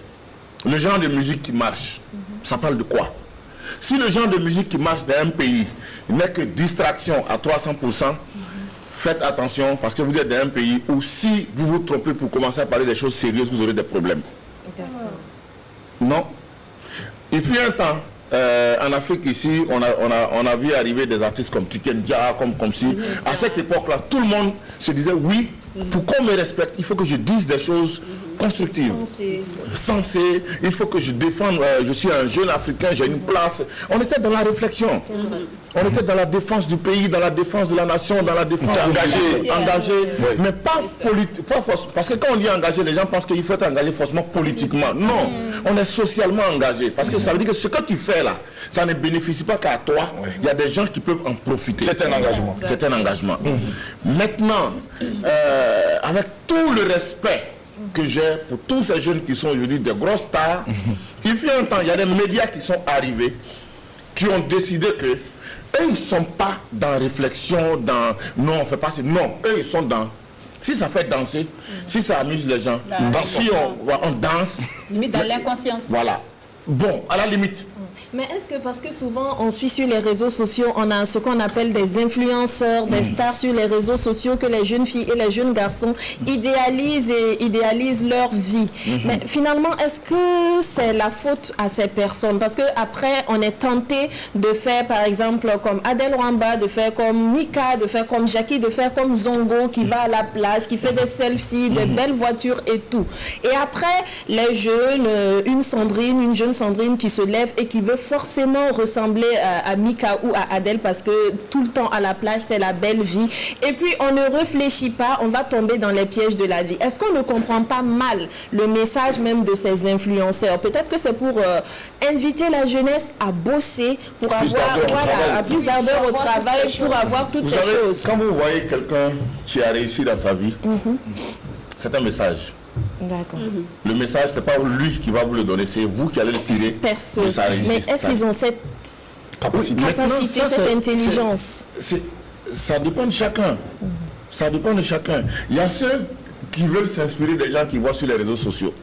Le genre de musique qui marche, ça parle de quoi? Si le genre de musique qui marche dans un pays n'est que distraction à 300%, faites attention parce que vous êtes dans un pays où si vous vous trompez pour commencer à parler des choses sérieuses, vous aurez des problèmes. Non. Il fut un temps, en Afrique ici, on a vu arriver des artistes comme Tiken Jah, comme si, à cette époque-là, tout le monde se disait oui, pour qu'on me respecte, il faut que je dise des choses constructives, sensées, il faut que je défende, je suis un jeune Africain, j'ai une place. On était dans la réflexion, on était dans la défense du pays, dans la défense de la nation, dans la défense engagé, mais pas politique, parce que quand on dit engagé, les gens pensent qu'il faut être engagé forcément politiquement. Non, on est socialement engagé, parce que ça veut dire que ce que tu fais là, ça ne bénéficie pas qu'à toi, il y a des gens qui peuvent en profiter. C'est un engagement. C'est un engagement. Maintenant, avec tout le respect que j'ai pour tous ces jeunes qui sont aujourd'hui des grosses stars, il fut un temps, il y a des médias qui sont arrivés, qui ont décidé que eux, ils ne sont pas dans la réflexion, dans non, on fait pas ça. Non, eux, ils sont dans. Si ça fait danser, si ça amuse les gens, si on danse. Limite dans l'inconscience. Voilà. Bon, à la limite. Mais est-ce que parce que souvent on suit sur les réseaux sociaux, on a ce qu'on appelle des influenceurs, des stars sur les réseaux sociaux que les jeunes filles et les jeunes garçons idéalisent leur vie. Mais finalement, est-ce que c'est la faute à ces personnes? Parce que après, on est tenté de faire par exemple comme Adèle Rwamba, de faire comme Mika, de faire comme Jackie, de faire comme Zongo qui va à la plage, qui fait des selfies, des belles voitures et tout. Et après, les jeunes, une jeune Sandrine qui se lève et qui veut forcément ressembler à Mika ou à Adèle parce que tout le temps à la plage, c'est la belle vie. Et puis, on ne réfléchit pas, on va tomber dans les pièges de la vie. Est-ce qu'on ne comprend pas mal le message même de ces influenceurs? Peut-être que c'est pour inviter la jeunesse à bosser, pour avoir plus d'ardeur au travail, pour avoir toutes ces choses. Quand vous voyez quelqu'un qui a réussi dans sa vie, c'est un message. D'accord. Le message, c'est pas lui qui va vous le donner, c'est vous qui allez le tirer. Perso. Mais est-ce qu'ils ont cette capacité, cette intelligence? Ça dépend de chacun. Ça dépend de chacun. Il y a ceux qui veulent s'inspirer des gens qu'ils voient sur les réseaux sociaux.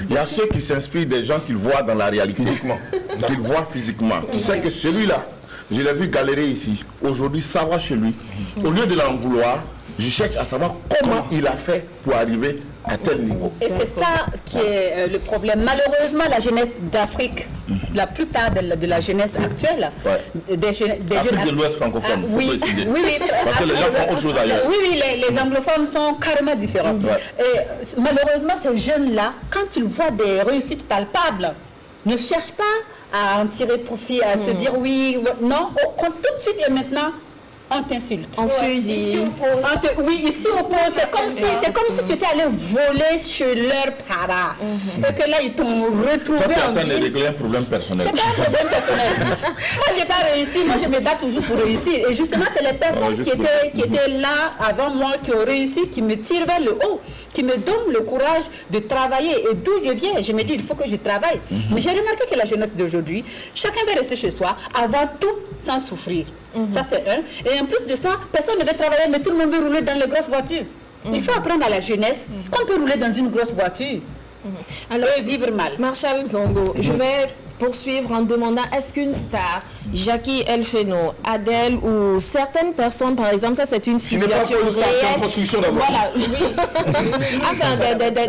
Il y a ceux qui s'inspirent des gens qu'ils voient dans la réalité. Qu'ils voient physiquement. Tu sais que celui-là, je l'ai vu galérer ici. Aujourd'hui, ça va chez lui. Au lieu de l'en vouloir, je cherche à savoir comment il a fait pour arriver à tel niveau. Et c'est ça qui est le problème. Malheureusement, la jeunesse d'Afrique, la plupart de la jeunesse actuelle, des jeunes de l'Ouest francophone, oui, parce que les gens font autre chose ailleurs. Oui, les anglophones sont carrément différents. Et malheureusement, ces jeunes-là, quand ils voient des réussites palpables, ne cherchent pas à en tirer profit, à se dire oui, non, tout de suite et maintenant, on t'insulte. On fusille. Ici on pose. C'est comme si tu étais allé voler chez leurs parents. Et que là, ils t'ont retrouvé. Toi, tu es en train de régler un problème personnel. C'est pas un problème personnel. Moi, j'ai pas réussi. Moi, je me bats toujours pour réussir. Et justement, c'est les personnes qui étaient là avant moi, qui ont réussi, qui me tirent vers le haut, qui me donnent le courage de travailler. Et d'où je viens, je me dis, il faut que je travaille. Mais j'ai remarqué que la jeunesse d'aujourd'hui, chacun va rester chez soi, avoir tout sans souffrir. Ça, c'est un. Et en plus de ça, personne ne veut travailler, mais tout le monde veut rouler dans les grosses voitures. Il faut apprendre à la jeunesse qu'on peut rouler dans une grosse voiture. Alors, vivre mal. Marshall Zongo, je vais poursuivre en demandant, est-ce qu'une star, Jackie Elfeno, Adèle ou certaines personnes, par exemple, ça c'est une situation réelle. Voilà, oui. Enfin,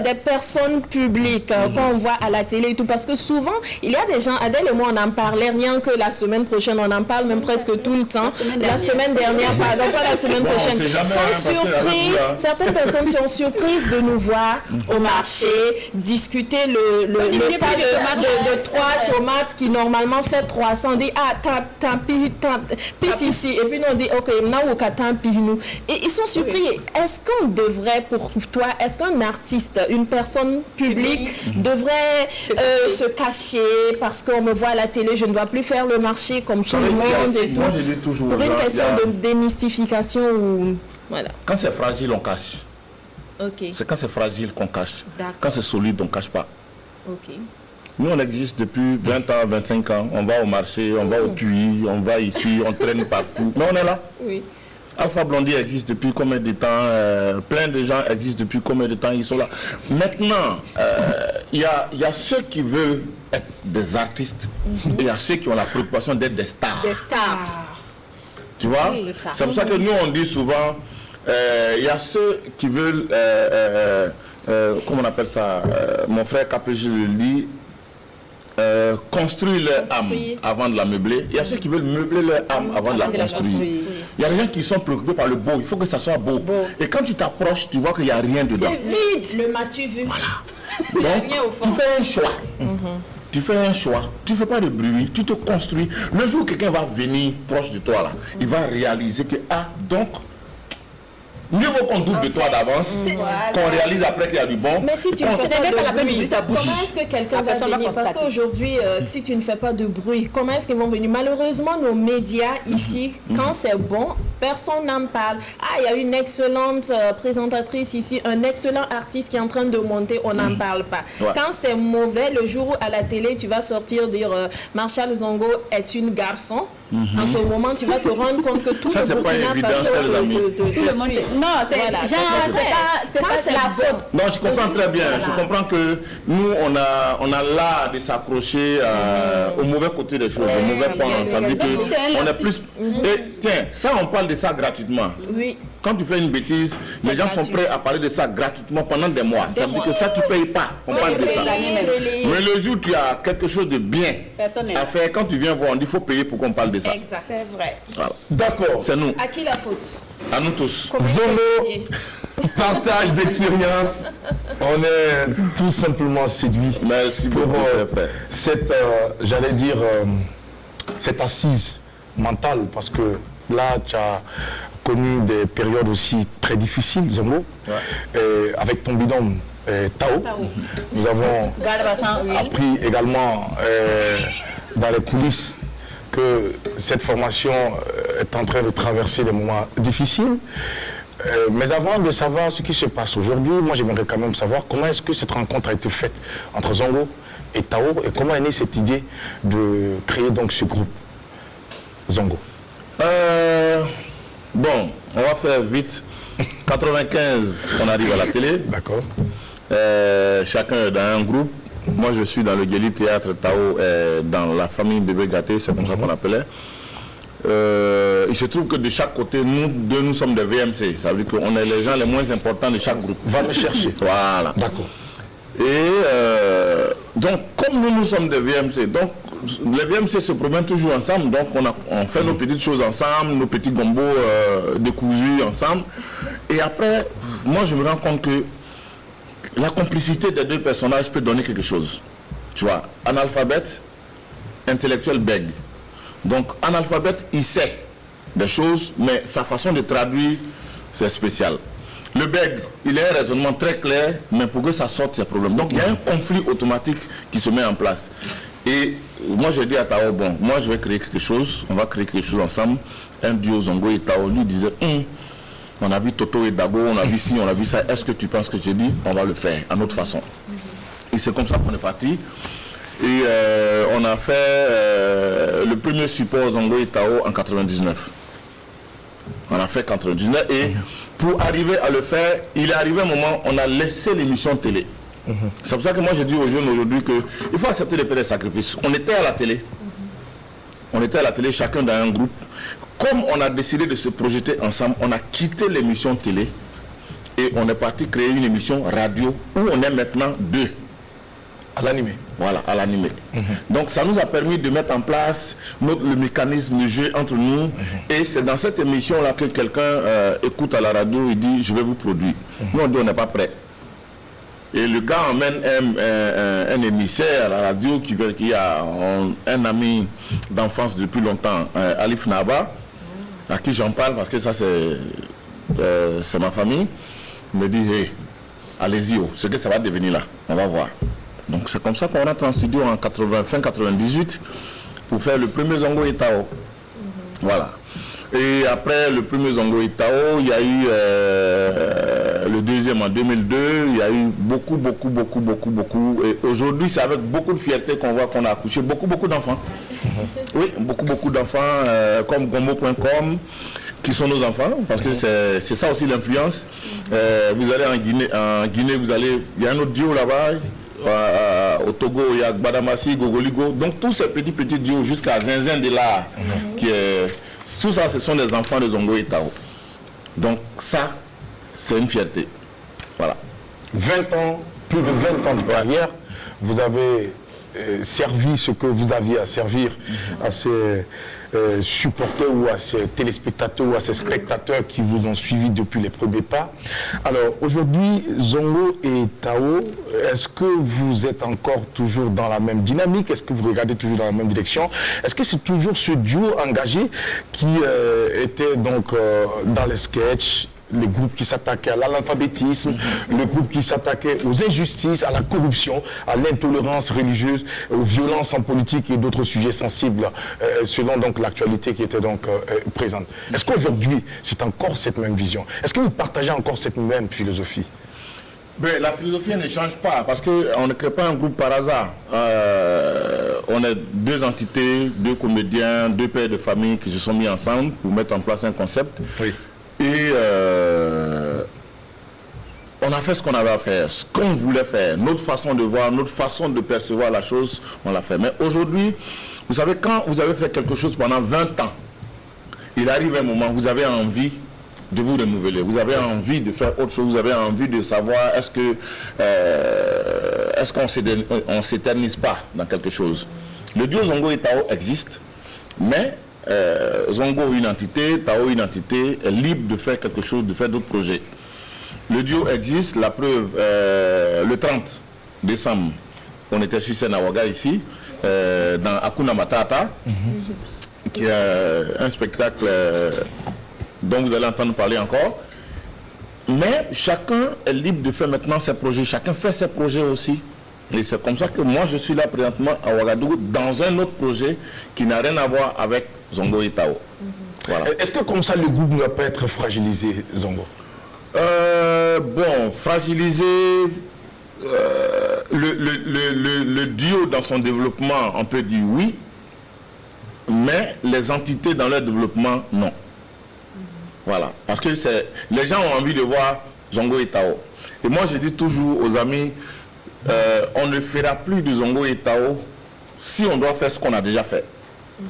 des personnes publiques qu'on voit à la télé et tout, parce que souvent, il y a des gens, Adèle et moi, on en parlait rien que la semaine prochaine, on en parle même presque tout le temps. La semaine dernière, pardon, pas la semaine prochaine. Sont surpris, certaines personnes sont surprises de nous voir au marché, discuter le tas de 3 tomates qui normalement fait 300, on dit tant pis ici, et puis nous on dit ok, maintenant tant pis nous. Et ils sont surpris. Est-ce qu'on devrait, pour toi, est-ce qu'un artiste, une personne publique devrait se cacher parce qu'on me voit à la télé, je ne dois plus faire le marché comme tout le monde et tout? Moi je dis toujours, pour une question de démystification ou voilà. Quand c'est fragile, on cache. Ok. C'est quand c'est fragile qu'on cache. Quand c'est solide, on ne cache pas. Ok. Nous, on existe depuis 20 ans, 25 ans. On va au marché, on va au puits, on va ici, on traîne partout. Mais on est là. Oui. Alpha Blondy existe depuis combien de temps? Plein de gens existent depuis combien de temps? Ils sont là. Maintenant, il y a ceux qui veulent être des artistes et il y a ceux qui ont la préoccupation d'être des stars. Des stars. Tu vois? Oui, c'est pour ça que nous, on dit souvent, il y a ceux qui veulent, comment on appelle ça? Mon frère KPJ le dit, construire leur âme avant de la meubler. Il y a ceux qui veulent meubler leur âme avant de la construire. Il y a des gens qui sont préoccupés par le beau. Il faut que ça soit beau. Et quand tu t'approches, tu vois qu'il n'y a rien dedans. C'est vide. Le m'as-tu vu? Voilà. Donc, tu fais un choix. Tu fais un choix. Tu ne fais pas de bruit. Tu te construis. Le jour où quelqu'un va venir proche de toi, là, il va réaliser que, donc, mieux vaut qu'on doute de toi d'avance, qu'on réalise après qu'il y a du bon. Mais si tu ne fais pas de bruit, comment est-ce que quelqu'un va venir? Parce qu'aujourd'hui, si tu ne fais pas de bruit, comment est-ce qu'ils vont venir? Malheureusement, nos médias ici, quand c'est bon, personne n'en parle. Ah, il y a une excellente présentatrice ici, un excellent artiste qui est en train de monter, on n'en parle pas. Quand c'est mauvais, le jour où à la télé, tu vas sortir dire Marshall Zongo est une garçon. En ce moment, tu vas te rendre compte que tout le Burkina Faso tout le monde. Non, c'est pas la faute. Non, je comprends très bien. Je comprends que nous, on a l'art de s'accrocher au mauvais côté des choses, au mauvais point. Ça veut dire qu'on est plus. Et tiens, ça, on parle de ça gratuitement. Oui. Quand tu fais une bêtise, les gens sont prêts à parler de ça gratuitement pendant des mois. Ça veut dire que ça, tu ne payes pas. On parle de ça. Mais le jour où tu as quelque chose de bien à faire, quand tu viens voir, on dit qu'il faut payer pour qu'on parle de ça. Exact. C'est vrai. Voilà. D'accord. C'est nous. À qui la faute? À nous tous. Zongo, partage d'expérience. On est tout simplement séduits. Merci beaucoup, frère. Cette, j'allais dire, cette assise mentale, parce que là, tu as connu des périodes aussi très difficiles, Zongo, avec ton binôme Tao. Nous avons appris également dans les coulisses que cette formation est en train de traverser des moments difficiles. Mais avant de savoir ce qui se passe aujourd'hui, moi j'aimerais quand même savoir comment est-ce que cette rencontre a été faite entre Zongo et Tao et comment est née cette idée de créer donc ce groupe Zongo. Bon, on va faire vite. 95, on arrive à la télé. D'accord. Chacun est dans un groupe. Moi, je suis dans le Guéli Théâtre, Tao est dans la famille Bébé Gâté, c'est comme ça qu'on appelait. Il se trouve que de chaque côté, nous deux, nous sommes des VMC. Ça veut dire qu'on est les gens les moins importants de chaque groupe. Va me chercher. Voilà. D'accord. Et donc, comme nous sommes des VMC, donc les VMC se promènent toujours ensemble. Donc, on fait nos petites choses ensemble, nos petits gombos décousus ensemble. Et après, moi, je me rends compte que la complicité des deux personnages peut donner quelque chose. Tu vois, analphabète, intellectuel bègue. Donc, analphabète, il sait des choses, mais sa façon de traduire, c'est spécial. Le bègue, il a un raisonnement très clair, mais pour que ça sorte, c'est un problème. Donc, il y a un conflit automatique qui se met en place. Et moi, j'ai dit à Tao, bon, moi, je vais créer quelque chose, on va créer quelque chose ensemble. Un duo Zongo et Tao lui disait, on a vu Toto et Dago, on a vu ci, on a vu ça. Est-ce que tu penses que j'ai dit? On va le faire à notre façon. Et c'est comme ça qu'on est parti. Et on a fait le premier support Zongo et Tao en 99. On a fait 99 et pour arriver à le faire, il est arrivé un moment, on a laissé l'émission télé. C'est pour ça que moi je dis aux jeunes aujourd'hui qu'il faut accepter de faire des sacrifices. On était à la télé. On était à la télé, chacun dans un groupe. Comme on a décidé de se projeter ensemble, on a quitté l'émission télé et on est parti créer une émission radio où on est maintenant deux. À l'animé. Voilà, à l'animé. Donc ça nous a permis de mettre en place le mécanisme de jeu entre nous. Et c'est dans cette émission-là que quelqu'un écoute à la radio et dit « je vais vous produire ». Nous on dit « on n'est pas prêt ». Et le gars emmène un émissaire à la radio qui a un ami d'enfance depuis longtemps, Alif Naba, à qui j'en parle parce que ça c'est ma famille. Il me dit « hey, allez-y, ce que ça va devenir là, on va voir ». Donc c'est comme ça qu'on rentre en studio en fin 98 pour faire le premier Zongo et Tao. Voilà. Et après le premier Zongo et Tao, il y a eu le deuxième en 2002. Il y a eu beaucoup. Et aujourd'hui, c'est avec beaucoup de fierté qu'on voit qu'on a accouché beaucoup d'enfants. Oui, beaucoup d'enfants comme Gombo.com qui sont nos enfants, parce que c'est ça aussi l'influence. Vous allez en Guinée, il y a un autre duo là-bas, au Togo, il y a Gbadamassi, Gogoligo, donc tous ces petits duos jusqu'à Zinzin de là, tout ça ce sont des enfants de Zongo et Tao. Donc ça, c'est une fierté. Voilà. 20 ans, plus de 20 ans de carrière, vous avez servi ce que vous aviez à servir à ces supporters ou à ces téléspectateurs ou à ces spectateurs qui vous ont suivi depuis les premiers pas. Alors aujourd'hui, Zongo et Tao, est-ce que vous êtes encore toujours dans la même dynamique? Est-ce que vous regardez toujours dans la même direction? Est-ce que c'est toujours ce duo engagé qui était donc dans les sketchs, les groupes qui s'attaquaient à l'analphabétisme, le groupe qui s'attaquait aux injustices, à la corruption, à l'intolérance religieuse, aux violences en politique et d'autres sujets sensibles, selon donc l'actualité qui était donc présente. Est-ce qu'aujourd'hui, c'est encore cette même vision? Est-ce que vous partagez encore cette même philosophie? Mais la philosophie ne change pas, parce qu'on ne crée pas un groupe par hasard. On est deux entités, deux comédiens, deux pères de famille qui se sont mis ensemble pour mettre en place un concept. Oui. Et on a fait ce qu'on avait à faire, ce qu'on voulait faire, notre façon de voir, notre façon de percevoir la chose, on l'a fait. Mais aujourd'hui, vous savez, quand vous avez fait quelque chose pendant 20 ans, il arrive un moment où vous avez envie de vous renouveler, vous avez envie de faire autre chose, vous avez envie de savoir est-ce qu'on ne s'éternise pas dans quelque chose. Le duo Zongo et Tao existe, mais Zongo une entité, Tao une entité, est libre de faire quelque chose, de faire d'autres projets. Le duo existe, la preuve, le 30 décembre, on était sur Senawaga ici, dans Hakuna Matata, qui est un spectacle dont vous allez entendre parler encore. Mais chacun est libre de faire maintenant ses projets, chacun fait ses projets aussi. Et c'est comme ça que moi je suis là présentement à Ouagadougou dans un autre projet qui n'a rien à voir avec Zongo et Tao. Voilà. Est-ce que comme ça le groupe ne va pas être fragilisé, Zongo? Bon, fragilisé, le duo dans son développement, on peut dire oui, mais les entités dans leur développement, non. Voilà, parce que les gens ont envie de voir Zongo et Tao. Et moi je dis toujours aux amis, on ne fera plus de Zongo et Tao si on doit faire ce qu'on a déjà fait.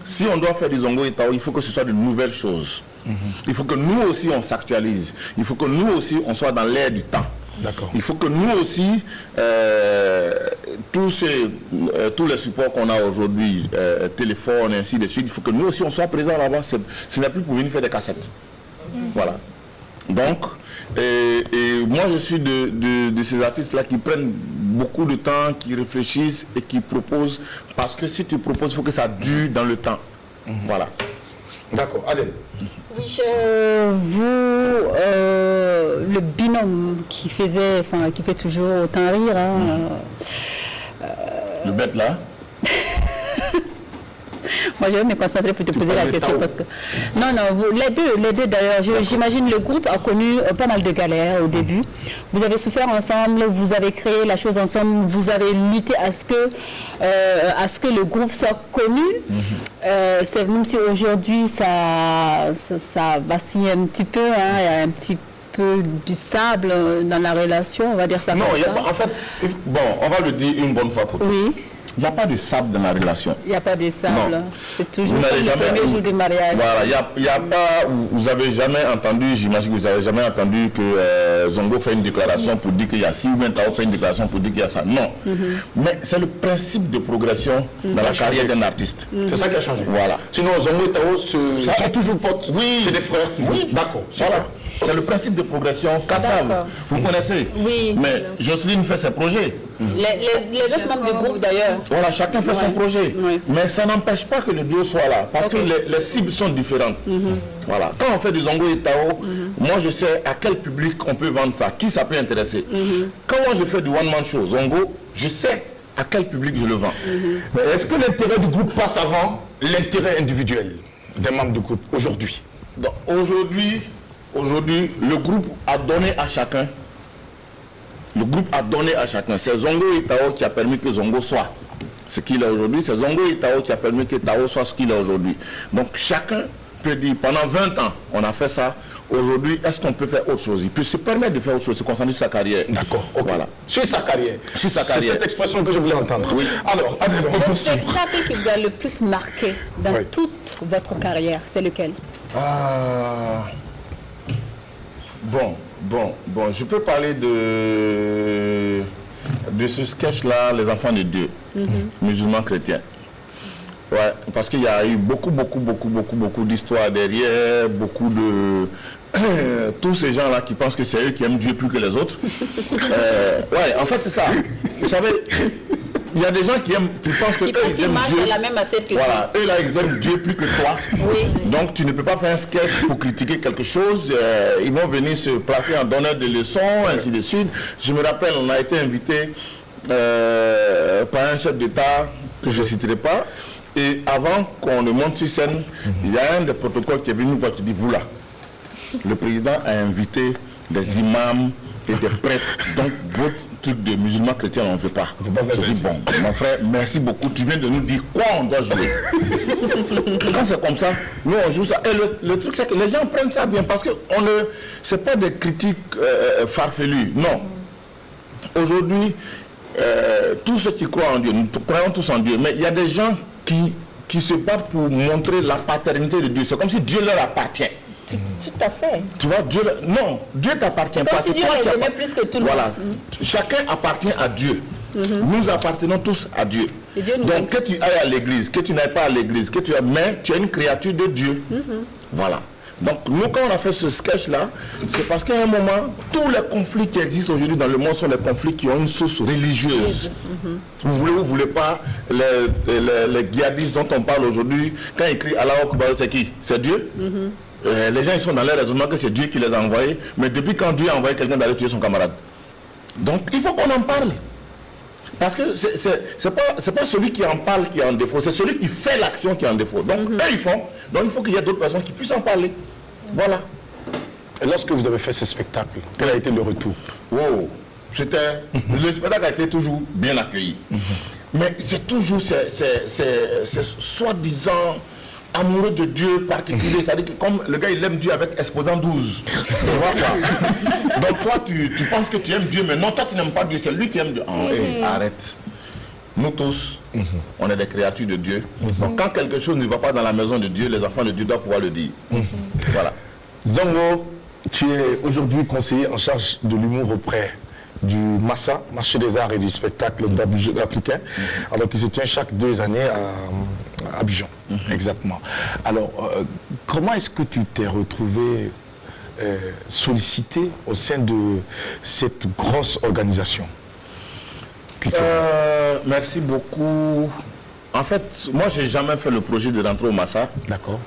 Si on doit faire du Zongo et Tao, il faut que ce soit de nouvelles choses. Il faut que nous aussi on s'actualise. Il faut que nous aussi on soit dans l'air du temps. Il faut que nous aussi, tous les supports qu'on a aujourd'hui, téléphone et ainsi de suite, il faut que nous aussi on soit présents là-bas. Ce n'est plus pour venir faire des cassettes. Voilà. Donc, et moi je suis de ces artistes-là qui prennent beaucoup de temps, qui réfléchissent et qui proposent, parce que si tu proposes, il faut que ça dure dans le temps. Voilà. D'accord. Adèle. Oui, le binôme qui fait toujours autant rire. Le bête là. Moi, je vais me concentrer pour te poser la question parce que... Non, les deux d'ailleurs. J'imagine le groupe a connu pas mal de galères au début. Vous avez souffert ensemble, vous avez créé la chose ensemble, vous avez lutté à ce que le groupe soit connu. C'est même si aujourd'hui ça vacille un petit peu, il y a un petit peu du sable dans la relation, on va dire ça comme ça. Non, en fait, bon, on va le dire une bonne fois pour toutes. Oui. Il n'y a pas de sable dans la relation. Il n'y a pas de sable. C'est toujours comme le premier jour du mariage. Voilà, il n'y a pas... Vous n'avez jamais entendu, j'imagine que vous n'avez jamais entendu que Zongo fait une déclaration pour dire qu'il y a ci, ou bien Tao fait une déclaration pour dire qu'il y a ça. Non. Mais c'est le principe de progression dans la carrière d'un artiste. C'est ça qui a changé. Voilà. Sinon, Zongo et Tao sont toujours potes. Oui. C'est des frères toujours. Oui. D'accord. Voilà. C'est le principe de progression. Kassav, vous connaissez. Oui. Mais Jocelyne fait ses projets. Les autres membres du groupe d'ailleurs. Voilà, chacun fait son projet. Oui. Mais ça n'empêche pas que le duo soit là. Parce que les cibles sont différentes. Voilà. Quand on fait du Zongo et Tao, moi je sais à quel public on peut vendre ça. Qui ça peut intéresser. Quand moi je fais du one-man show, Zongo, je sais à quel public je le vends. Mais est-ce que l'intérêt du groupe passe avant l'intérêt individuel des membres du groupe aujourd'hui? Aujourd'hui, le groupe a donné à chacun. Le groupe a donné à chacun. C'est Zongo Itao qui a permis que Zongo soit ce qu'il est aujourd'hui. C'est Zongo Itao qui a permis que Tao soit ce qu'il est aujourd'hui. Donc chacun peut dire, pendant 20 ans, on a fait ça. Aujourd'hui, est-ce qu'on peut faire autre chose? Il peut se permettre de faire autre chose, se concentrer sur sa carrière. D'accord, ok. Voilà. Sur sa carrière. Sur sa carrière. C'est cette expression que je voulais entendre. Oui. Alors, le spectacle qui vous a le plus marqué dans toute votre carrière, c'est lequel? Bon, je peux parler de ce sketch-là, Les Enfants de Dieu, musulmans chrétiens. Ouais, parce qu'il y a eu beaucoup d'histoires derrière, beaucoup de... tous ces gens-là qui pensent que c'est eux qui aiment Dieu plus que les autres. Ouais, en fait, c'est ça. Vous savez, il y a des gens qui pensent que eux, ils aiment Dieu. La même assiette que voilà, eux là, ils aiment Dieu plus que toi. Oui. Donc, tu ne peux pas faire un sketch pour critiquer quelque chose. Ils vont venir se placer en donneur de leçons, ainsi de suite. Je me rappelle, on a été invité par un chef d'État que je ne citerai pas. Et avant qu'on le monte sur scène, il y a un des protocoles qui est venu nous voir qui dit, vous là, le président a invité des imams et des prêtres, donc votre truc de musulmans chrétiens, on ne veut pas. Je dis, bon, mon frère, merci beaucoup, tu viens de nous dire quoi on doit jouer. Quand c'est comme ça, nous on joue ça. Et le truc, c'est que les gens prennent ça bien, parce que ce n'est pas des critiques farfelues, non. Aujourd'hui, tous ceux qui croient en Dieu, nous croyons tous en Dieu, mais il y a des gens qui se battent pour montrer la paternité de Dieu. C'est comme si Dieu leur appartient. Tout à fait. Tu vois, non, Dieu t'appartient pas. Si Dieu les aimait plus que tout le monde. Voilà, chacun appartient à Dieu. Nous appartenons tous à Dieu. Donc que tu ailles à l'église, que tu n'ailles pas à l'église, mais tu es une créature de Dieu. Voilà. Donc nous, quand on a fait ce sketch-là, c'est parce qu'à un moment, tous les conflits qui existent aujourd'hui dans le monde sont des conflits qui ont une source religieuse. Vous voulez ou vous voulez pas, les djihadistes dont on parle aujourd'hui, quand ils crient Allah Akbar, c'est qui? C'est Dieu. Les gens ils sont dans leur raisonnement que c'est Dieu qui les a envoyés, mais depuis quand Dieu a envoyé quelqu'un d'aller tuer son camarade? Donc il faut qu'on en parle. Parce que c'est pas celui qui en parle qui est en défaut, c'est celui qui fait l'action qui est en défaut. Donc eux ils font, donc il faut qu'il y ait d'autres personnes qui puissent en parler. Voilà. Et lorsque vous avez fait ce spectacle, quel a été le retour? Wow. Le spectacle a été toujours bien accueilli. Mais c'est toujours soi-disant amoureux de Dieu particulier. C'est-à-dire que comme le gars il aime Dieu avec exposant 12. Tu vois quoi? Donc toi tu penses que tu aimes Dieu, mais non, toi tu n'aimes pas Dieu, c'est lui qui aime Dieu. Arrête. Nous tous, on est des créatures de Dieu. Donc quand quelque chose ne va pas dans la maison de Dieu, les enfants de Dieu doivent pouvoir le dire. Voilà. Zongo, tu es aujourd'hui conseiller en charge de l'humour auprès du Massa, Marché des Arts et du Spectacle africain, alors qui se tient chaque 2 années à Abidjan. Exactement. Alors, comment est-ce que tu t'es retrouvé sollicité au sein de cette grosse organisation? Merci beaucoup. En fait, moi, je n'ai jamais fait le projet de rentrer au Massa. D'accord.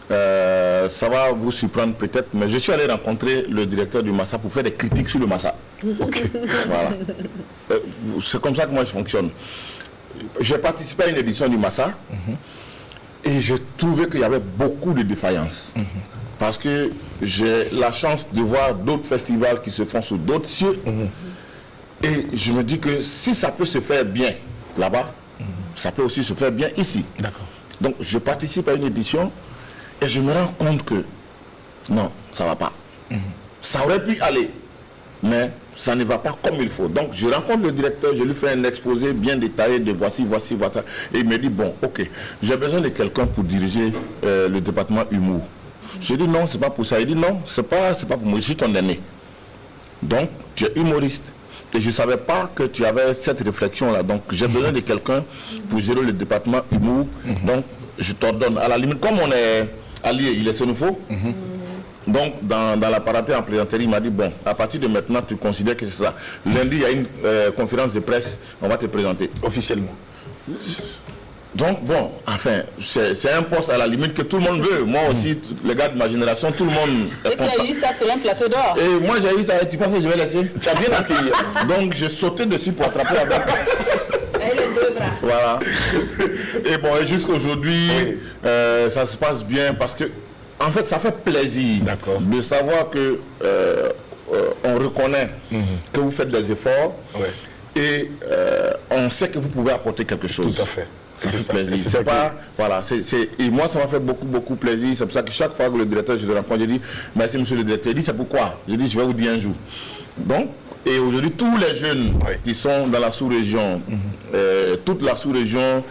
Ça va vous surprendre peut-être, mais je suis allé rencontrer le directeur du Massa pour faire des critiques sur le Massa. Ok. Voilà. C'est comme ça que moi je fonctionne. J'ai participé à une édition du Massa et je trouvais qu'il y avait beaucoup de défaillances. Parce que j'ai la chance de voir d'autres festivals qui se font sous d'autres cieux. Et je me dis que si ça peut se faire bien là-bas, ça peut aussi se faire bien ici. D'accord. Donc je participe à une édition et je me rends compte que non, ça ne va pas. Ça aurait pu aller, mais ça ne va pas comme il faut. Donc je rencontre le directeur, je lui fais un exposé bien détaillé de voici. Et il me dit, bon, ok, j'ai besoin de quelqu'un pour diriger le département humour. Je dis non, c'est pas pour ça. Il dit non, c'est pas pour moi, je suis ton aîné. Donc tu es humoriste. Et je ne savais pas que tu avais cette réflexion-là. Donc j'ai besoin de quelqu'un pour gérer le département humour. Donc je t'ordonne. À la limite, comme on est alliés, il est Sénoufo. Donc dans la parenté en plaisanterie, il m'a dit, bon, à partir de maintenant, tu considères que c'est ça. Lundi, il y a une conférence de presse, on va te présenter. Officiellement. Donc bon, enfin, c'est un poste à la limite que tout le monde veut. Moi aussi, les gars de ma génération, tout le monde... Et tu as eu ça sur un plateau d'or. Et moi j'ai eu ça, tu penses que je vais laisser? Tu as bien accueilli. Donc j'ai sauté dessus pour attraper la balle. Et les 2 bras. Voilà. Et bon, jusqu'aujourd'hui, ça se passe bien parce que, en fait, ça fait plaisir de savoir que on reconnaît que vous faites des efforts et on sait que vous pouvez apporter quelque chose. Tout à fait. Ça fait plaisir. C'est pas, voilà, et moi, ça m'a fait beaucoup plaisir. C'est pour ça que chaque fois que le directeur, je le rencontre, je dis merci, monsieur le directeur. Il dit c'est pourquoi. Je dis je vais vous dire un jour. Donc, et aujourd'hui, tous les jeunes qui sont dans la sous-région, toute la sous-région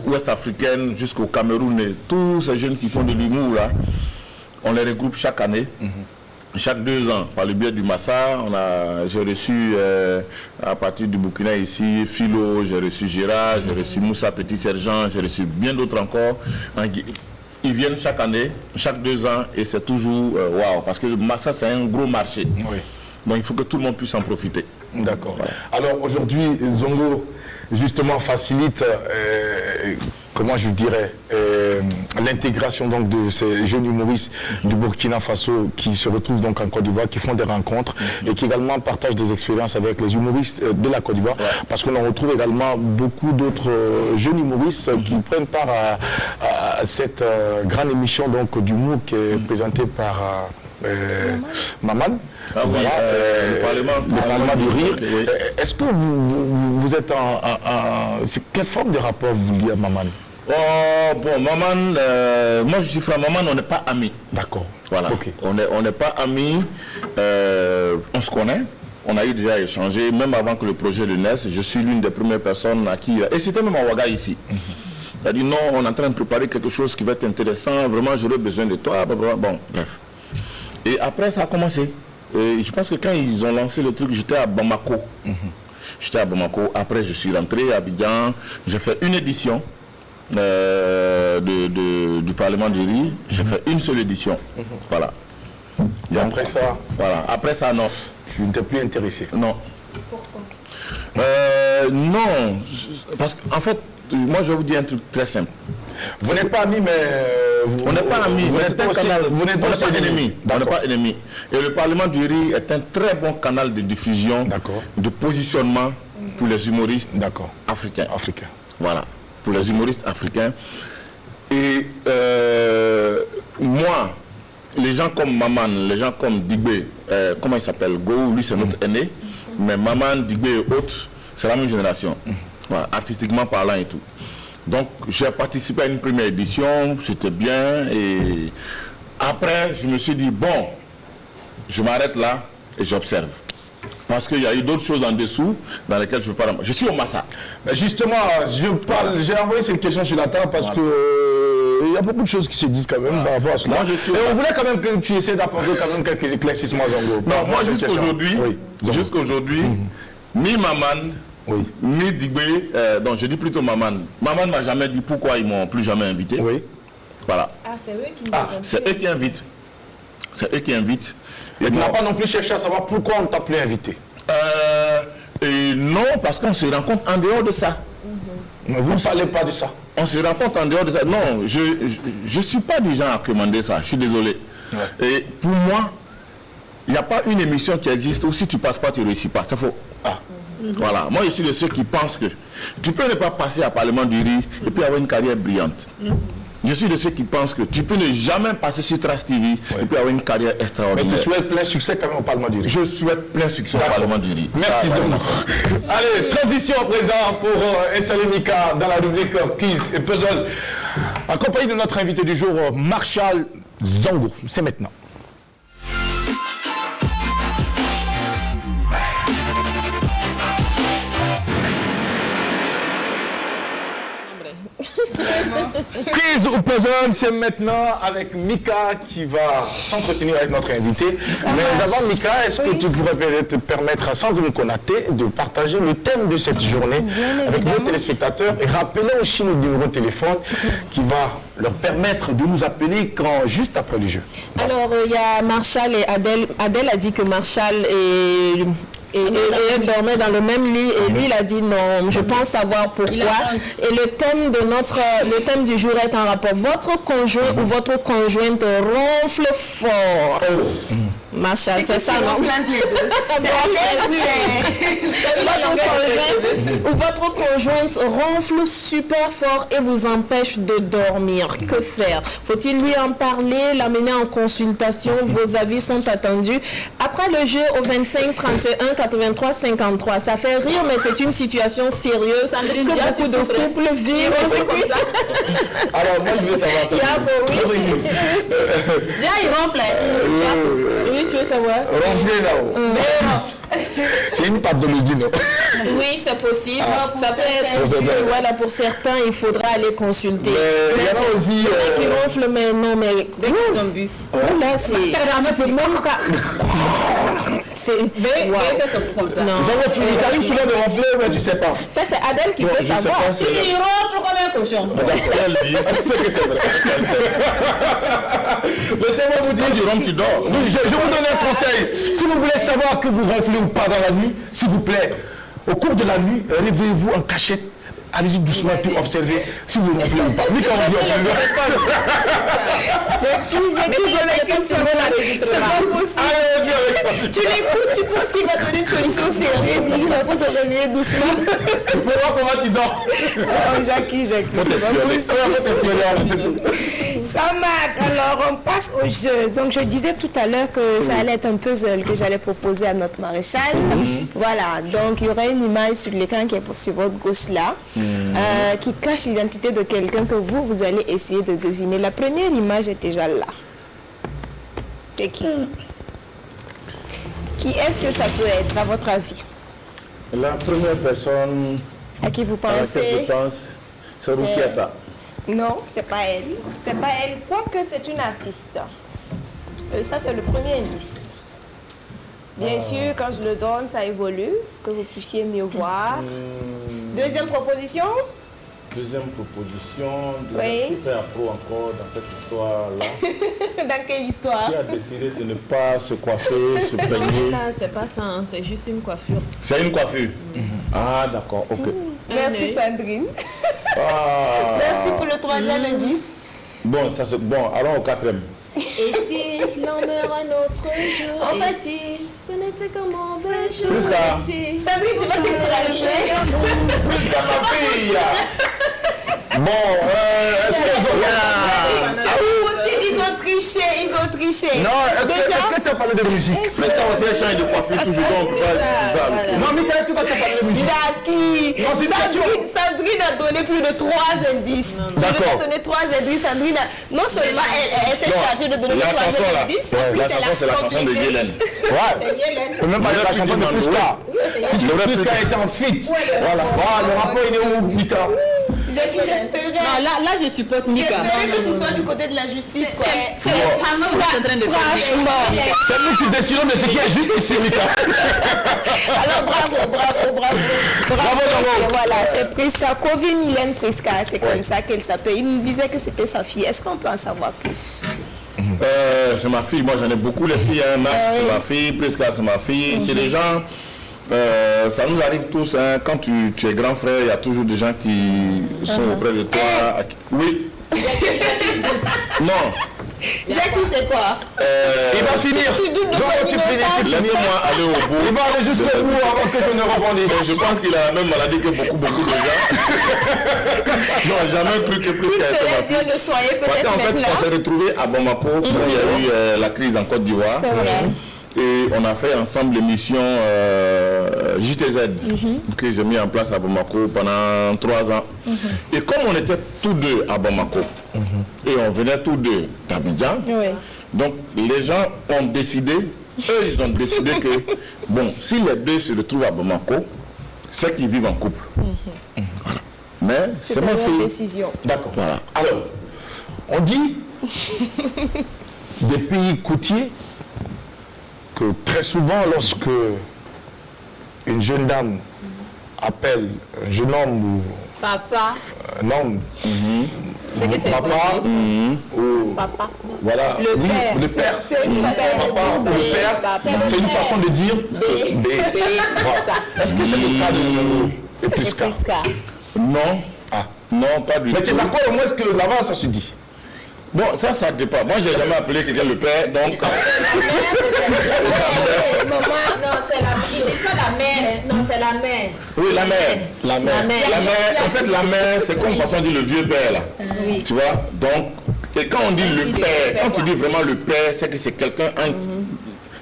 ouest africaine jusqu'au Cameroun, et tous ces jeunes qui font de l'humour là, on les regroupe chaque année. Chaque 2 ans, par le biais du Massa, j'ai reçu à partir du Burkina ici, Philo, j'ai reçu Gérard, j'ai reçu Moussa Petit Sergent, j'ai reçu bien d'autres encore. Ils viennent chaque année, chaque 2 ans, et c'est toujours waouh, parce que le Massa c'est un gros marché. Donc il faut que tout le monde puisse en profiter. D'accord. Alors aujourd'hui, Zongo justement facilite, comment je dirais, l'intégration donc de ces jeunes humoristes du Burkina Faso qui se retrouvent donc en Côte d'Ivoire, qui font des rencontres et qui également partagent des expériences avec les humoristes de la Côte d'Ivoire, parce qu'on en retrouve également beaucoup d'autres jeunes humoristes qui prennent part à cette grande émission donc d'humour qui est présentée par Maman. Voilà, le Parlement du rire. Oui. Est-ce que vous êtes quelle forme de rapport vous liez à Maman? Bon, Maman, moi je suis frère Maman, on n'est pas amis. D'accord. Voilà. On n'est pas amis. On se connaît. On a eu déjà échangé, même avant que le projet ne naisse. Je suis l'une des premières personnes à qui... Et c'était même à Ouaga ici. Il a dit non, on est en train de préparer quelque chose qui va être intéressant. Vraiment, j'aurais besoin de toi. Bon, bref. Et après, ça a commencé. Et je pense que quand ils ont lancé le truc, j'étais à Bamako. J'étais à Bamako. Après, je suis rentré à Abidjan. J'ai fait une édition du Parlement du riz. J'ai fait une seule édition. Voilà. Et après ça? Voilà. Après ça, non. Tu n'étais plus intéressé? Non. Pourquoi? Non. Parce qu'en fait, moi, je vais vous dire un truc très simple. Vous n'êtes pas amis, mais... on n'est pas amis, mais c'est un canal. Vous n'êtes pas ennemis. On n'est pas ennemis. Et le Parlement du riz est un très bon canal de diffusion, de positionnement pour les humoristes africains. Voilà, pour les humoristes africains. Et moi, les gens comme Maman, les gens comme Digbe, comment il s'appelle, Go, lui c'est notre aîné, mais Maman, Digbe et autres, c'est la même génération, voilà, artistiquement parlant et tout. Donc j'ai participé à une première édition, c'était bien, et après je me suis dit bon, je m'arrête là et j'observe. Parce qu'il y a eu d'autres choses en dessous dans lesquelles je ne veux pas... Je suis au Massa. Mais justement, j'ai envoyé cette question sur la table parce que il y a beaucoup de choses qui se disent quand même par rapport à cela. Et on voulait quand même que tu essaies d'apporter quand même quelques éclaircissements, Zongo. Non, moi jusqu'aujourd'hui, ni Maman, ni Digbe, donc je dis plutôt Maman. Maman ne m'a jamais dit pourquoi ils ne m'ont plus jamais invité. Voilà. Ah, c'est eux qui m'invitent. C'est eux qui invitent. C'est eux qui invitent. Et tu n'as pas non plus cherché à savoir pourquoi on ne t'a plus invité? Et non, parce qu'on se rencontre en dehors de ça. Mais vous ne parlez pas de ça? On se rencontre en dehors de ça. Non, je ne suis pas du genre à commander ça, je suis désolé. Et pour moi, il n'y a pas une émission qui existe où si tu ne passes pas, tu ne réussis pas. C'est faux. Voilà, moi je suis de ceux qui pensent que tu peux ne pas passer à Parlement du riz et puis avoir une carrière brillante. Je suis de ceux qui pensent que tu peux ne jamais passer sur Trace TV et puis avoir une carrière extraordinaire. Mais tu souhaites plein succès quand même au Parlement du riz? Je souhaite plein succès au Parlement du riz. Merci Zongo. Allez, transition à présent pour installer Mika dans la rubrique Quiz et Puzzle. Accompagné de notre invité du jour, Marshall Zongo. C'est maintenant. Quiz ou puzzle, c'est maintenant avec Mika qui va s'entretenir avec notre invité. Mais avant Mika, est-ce que tu pourrais te permettre à Sandrine Konaté de partager le thème de cette journée avec nos téléspectateurs et rappeler aussi le numéro de téléphone qui va leur permettre de nous appeler juste après le jeu. Alors, il y a Marshall et Adèle. Adèle a dit que Marshall Et elle dormait dans le même lit et lui il a dit non, je pense savoir pourquoi. Et le thème du jour est en rapport. Votre conjoint ou votre conjointe ronfle fort. Macha, c'est ça, non? Votre conjointe ronfle super fort et vous empêche de dormir. Que faire? Faut-il lui en parler, l'amener en consultation? Vos avis sont attendus. Après le jeu au 25 31 83 53. Ça fait rire, mais c'est une situation sérieuse que beaucoup de couples vivent. Alors, moi, je veux savoir ça. Déjà, il ronfle. Oui, tu veux savoir? Ronfler là-haut. C'est une pathologie, non? Oui, c'est possible. Ça peut être dû, voilà, pour certains, il faudra aller consulter. Mais il y en a aussi qui ronflent, mais non, mais dès qu'ils ont bu. Là, c'est même pas. C'est comme ça. Non. Il t'arrive souvent de ronfler, mais tu sais pas. Ça, c'est Adèle qui peut savoir. Il ronfle comme un cochon. Elle dit, elle sait que c'est vrai. Laissez-moi vous dire. Quand tu ronfles, tu dors. Oui, je vous donne un conseil. Si vous voulez savoir que vous ronflez ou pas dans la nuit, s'il vous plaît, au cours de la nuit, réveillez-vous en cachette. Allez-y doucement puis observez si vous ronflez ou pas. Mais quand on dit c'est pas possible. Tu l'écoutes, tu penses qu'il va te donner une solution sérieuse. Il faut te réveiller doucement. pour voir comment tu dors. Oh, Jackie, c'est pas possible. Ça marche. Alors, on passe au jeu. Donc, je disais tout à l'heure que ça allait être un puzzle que j'allais proposer à notre maréchal. Voilà. Donc, il y aurait une image sur l'écran qui est sur votre gauche là, qui cache l'identité de quelqu'un que vous allez essayer de deviner. La première image est déjà là. C'est qui? Qui est-ce que ça peut être, à votre avis? La première personne à qui vous à laquelle pensez? je pense, c'est Rukiata. Non, c'est pas elle. C'est pas elle, quoique c'est une artiste. Ça, c'est le premier indice. Bien sûr, quand je le donne, ça évolue, que vous puissiez mieux voir. Deuxième proposition? Deuxième proposition, Oui. qui fait afro encore dans cette histoire-là. Dans quelle histoire? Qui a décidé de ne pas se coiffer, se peigner. Là, c'est pas ça, hein, c'est juste une coiffure. C'est une coiffure. Ah, d'accord, ok. Merci Sandrine. Ah. Merci pour le troisième indice. Bon, ça c'est bon. Allons au quatrième. Et si l'on meurt un autre jour, En fait, si ce n'était qu'un mauvais jour, Plus qu'à- si... Sandrine, tu vas t'étrangler. Plus qu'à ma fille. Bon, est-ce Ils ont triché. Non, est-ce que tu as parlé de musique? mais quand on sait change de coiffure toujours donc c'est ça. Non, mais est-ce que tu as parlé de musique? Jackie, Non, c'est une question. Sandrine a donné plus de 3 indices. Je D'accord. vais te donner 3 indices. Sandrine non seulement elle s'est chargée de donner La 3 chanson là, indices, en plus la elle chanson c'est la a chanson de complété. Yélène. Ouais. On peut même parler de la chanson de Priska. Priska était en fit. Voilà. Le rapport il est où, Mika? Jackie, j'espérais. Non, là, je supporte Mika. J'espérais que tu sois du côté de la justice. Quoi. C'est le panneau que je suis en train de faire. Franchement. C'est nous qui décidons de ce qui est juste ici, Mika. Alors bravo. Bravo. Voilà, c'est Priska, Kovi Mylène Priska, c'est comme ça qu'elle s'appelle. Il nous disait que c'était sa fille. Est-ce qu'on peut en savoir plus? C'est ma fille, moi j'en ai beaucoup les filles, hein. Marc c'est ma fille, Priska c'est ma fille, c'est des gens, ça nous arrive tous, hein. Quand tu es grand frère, il y a toujours des gens qui sont auprès de toi. Oui. Non. Jackie, c'est quoi? Il va finir. Tu doutes de son innocence. Laissez-moi aller au bout. Il va aller jusqu'au bout avant que je ne rebondisse. Je pense qu'il a la même maladie que beaucoup de gens. Non, jamais cru que Priska était Cela ma Dieu fille. le soyez Parce peut-être qu'en fait, maintenant. on s'est retrouvés à Bamako quand il y a eu la crise en Côte d'Ivoire. C'est vrai. Et on a fait ensemble l'émission JTZ que j'ai mis en place à Bamako pendant 3 ans. Et comme on était tous deux à Bamako et on venait tous deux d'Abidjan, Oui. donc les gens ont décidé, ils ont décidé que, bon, si les deux se retrouvent à Bamako, c'est qu'ils vivent en couple. Voilà. Mais c'est ma une fille. décision. D'accord. Voilà. Alors, on dit des pays côtiers que très souvent, lorsque une jeune dame appelle un jeune homme ou Papa. un homme, Papa. Papa. Voilà. Le Oui, père. le père. C'est une façon Papa, de le dire père. C'est une façon de dire B. Voilà. Est-ce que c'est le cas de Priska? Non. Ah. Non, pas du Mais tout. tu es d'accord au moins que là-bas ça se dit? Bon, ça dépend. Moi, j'ai jamais appelé quelqu'un le père, donc... Non, c'est la... Ils disent pas la mère. Non, c'est la mère. Oui, la mère. La mère. La mère, en fait, la mère, c'est comme façon dit le vieux père, là. Tu vois? Donc, et quand on dit le père, quand tu dis vraiment le père, c'est que c'est quelqu'un...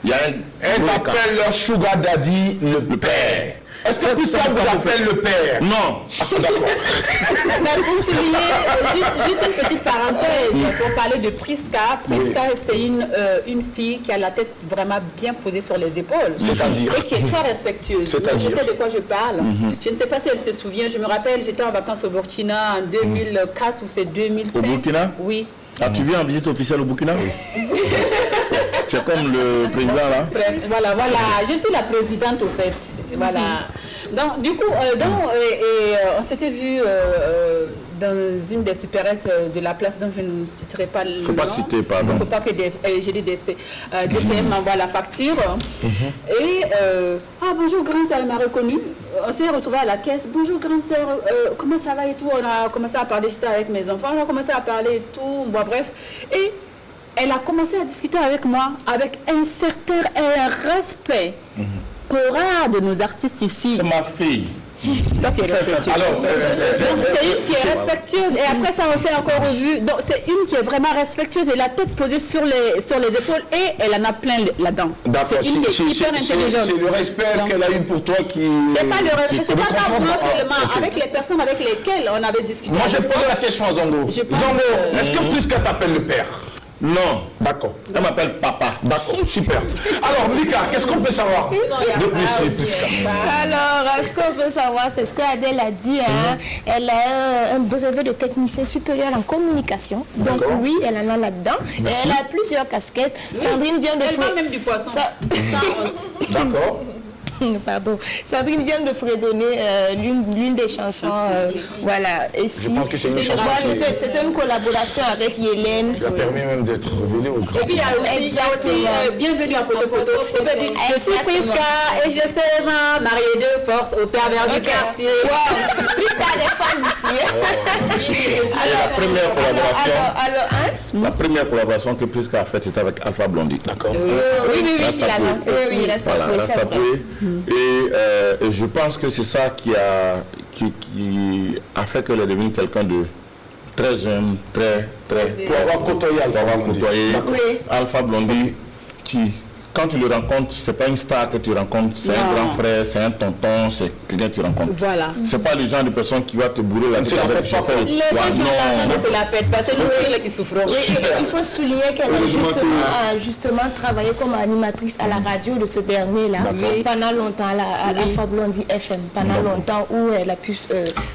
Il y a un... Elles appellent leur sugar daddy le père. Est-ce que Priska vous appelle le père? Non. Mais pour souligner, juste une petite parenthèse, pour parler de Priska. Priska, c'est une fille qui a la tête vraiment bien posée sur les épaules. C'est-à-dire? Et qui est très respectueuse. C'est-à-dire? Je sais de quoi je parle. Je ne sais pas si elle se souvient. Je me rappelle, j'étais en vacances au Burkina en 2004 ou c'est 2005. Au Burkina? Oui. Ah, tu viens en visite officielle au Burkina? C'est comme le président, là. Bref, voilà. Je suis la présidente, au fait. Voilà. Donc, du coup, on s'était vu dans une des supérettes de la place dont je ne citerai pas le nom. Il ne faut pas citer, pardon. Il ne faut pas que j'ai dit DCM m'envoie la facture. Et, bonjour, grand soeur, il m'a reconnu. On s'est retrouvés à la caisse. Bonjour, grand soeur, comment ça va et tout? On a commencé à parler, j'étais avec mes enfants, on a commencé à parler et tout. Bon, bref. Et elle a commencé à discuter avec moi avec un certain respect rare de nos artistes ici. C'est ma fille. Toi, tu es respectueuse. Alors, Donc, c'est une qui est respectueuse. Et après ça, on s'est encore revu. Donc, c'est une qui est vraiment respectueuse et la tête posée sur les épaules. Et elle en a plein là-dedans. D'accord. C'est une qui est hyper intelligente. C'est le respect qu'elle a eu pour toi qui... C'est pas le respect, c'est pas confond non pas. seulement Ok. avec les personnes avec lesquelles on avait discuté. Moi, j'ai posé la question à Zongo. Je pense Zongo, que- est-ce que Priska t'appelle le père? non. D'accord. Elle m'appelle papa. D'accord, super. Alors, Mika, qu'est-ce qu'on peut savoir de plus sur Priska? Alors, ce qu'on veut savoir, c'est ce qu'Adèle a dit. Hein. Elle a un brevet de technicien supérieur en communication. Donc, oui, elle en a là-dedans. Et elle a plusieurs casquettes. Sandrine vient de Elle vend même du poisson. Sans honte. D'accord. Pardon. Sandrine vient de fredonner l'une des chansons. Voilà. Et si, pense que c'est une chanson c'était une collaboration avec Yélène. Ça a permis même d'être revenu au grand. Et puis il y a aussi bienvenue à Poto Poto. Je suis Priska et je sais mariée de force au pervers du quartier. Wow. Priska a des fans ici. La première collaboration, Alors, la première collaboration que Priska a faite, c'était avec Alpha Blondy. D'accord. oui, il a Rastapoué. lancé. Oui, il reste Voilà, c'est vrai. Rastapoué. Et je pense que c'est ça qui a fait qu'elle est devenue quelqu'un de très jeune, très... Pour avoir côtoyé Alpha Blondy. Oui. Alpha Blondy, qui, quand tu le rencontres, c'est pas une star que tu rencontres, c'est un grand frère, c'est un tonton, c'est quelqu'un que tu rencontres. Voilà. C'est pas le genre de personne qui va te bourrer la tête C'est la avec fête pas chauffeur. Les gens qui ont l'argent, c'est la fête, parce que nous, c'est qui souffrons. Oui, il faut souligner qu'elle a justement travaillé comme animatrice à la radio de ce dernier-là pendant longtemps, à Alpha Blondy FM, pendant longtemps où elle a pu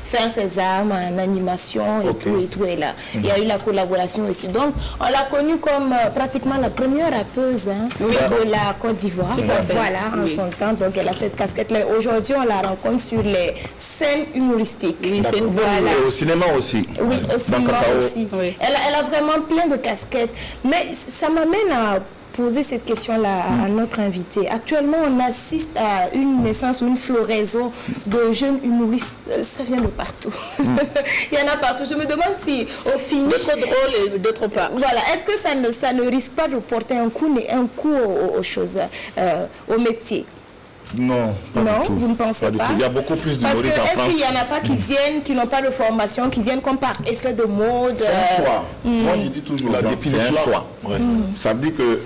faire ses armes en animation et tout. Et là, il y a eu la collaboration aussi. Donc, on l'a connue comme pratiquement la première rappeuse de la Côte d'Ivoire. Voilà, en son temps. Donc, elle a cette casquette-là. Aujourd'hui, on la rencontre sur les scènes humoristiques. Oui, c'est une Voilà. Et au cinéma aussi. Oui, au cinéma Kakao. aussi. Oui. Elle a vraiment plein de casquettes. Mais ça m'amène à poser cette question-là à notre invité. Actuellement, on assiste à une naissance ou une floraison de jeunes humoristes. Ça vient de partout. Il y en a partout. Je me demande si, au finish... D'autres drôles et d'autres pas. Voilà. Est-ce que ça ne risque pas de porter un coup aux choses, au métier? Non, pas Non, du tout. vous ne pensez du pas? tout. Il y a beaucoup plus Parce que d'humoristes en est-ce France. qu'il n'y en a pas qui viennent, qui n'ont pas de formation, qui viennent comme par effet de mode? C'est un choix. Moi, je dis toujours, c'est un choix. Ça veut dire que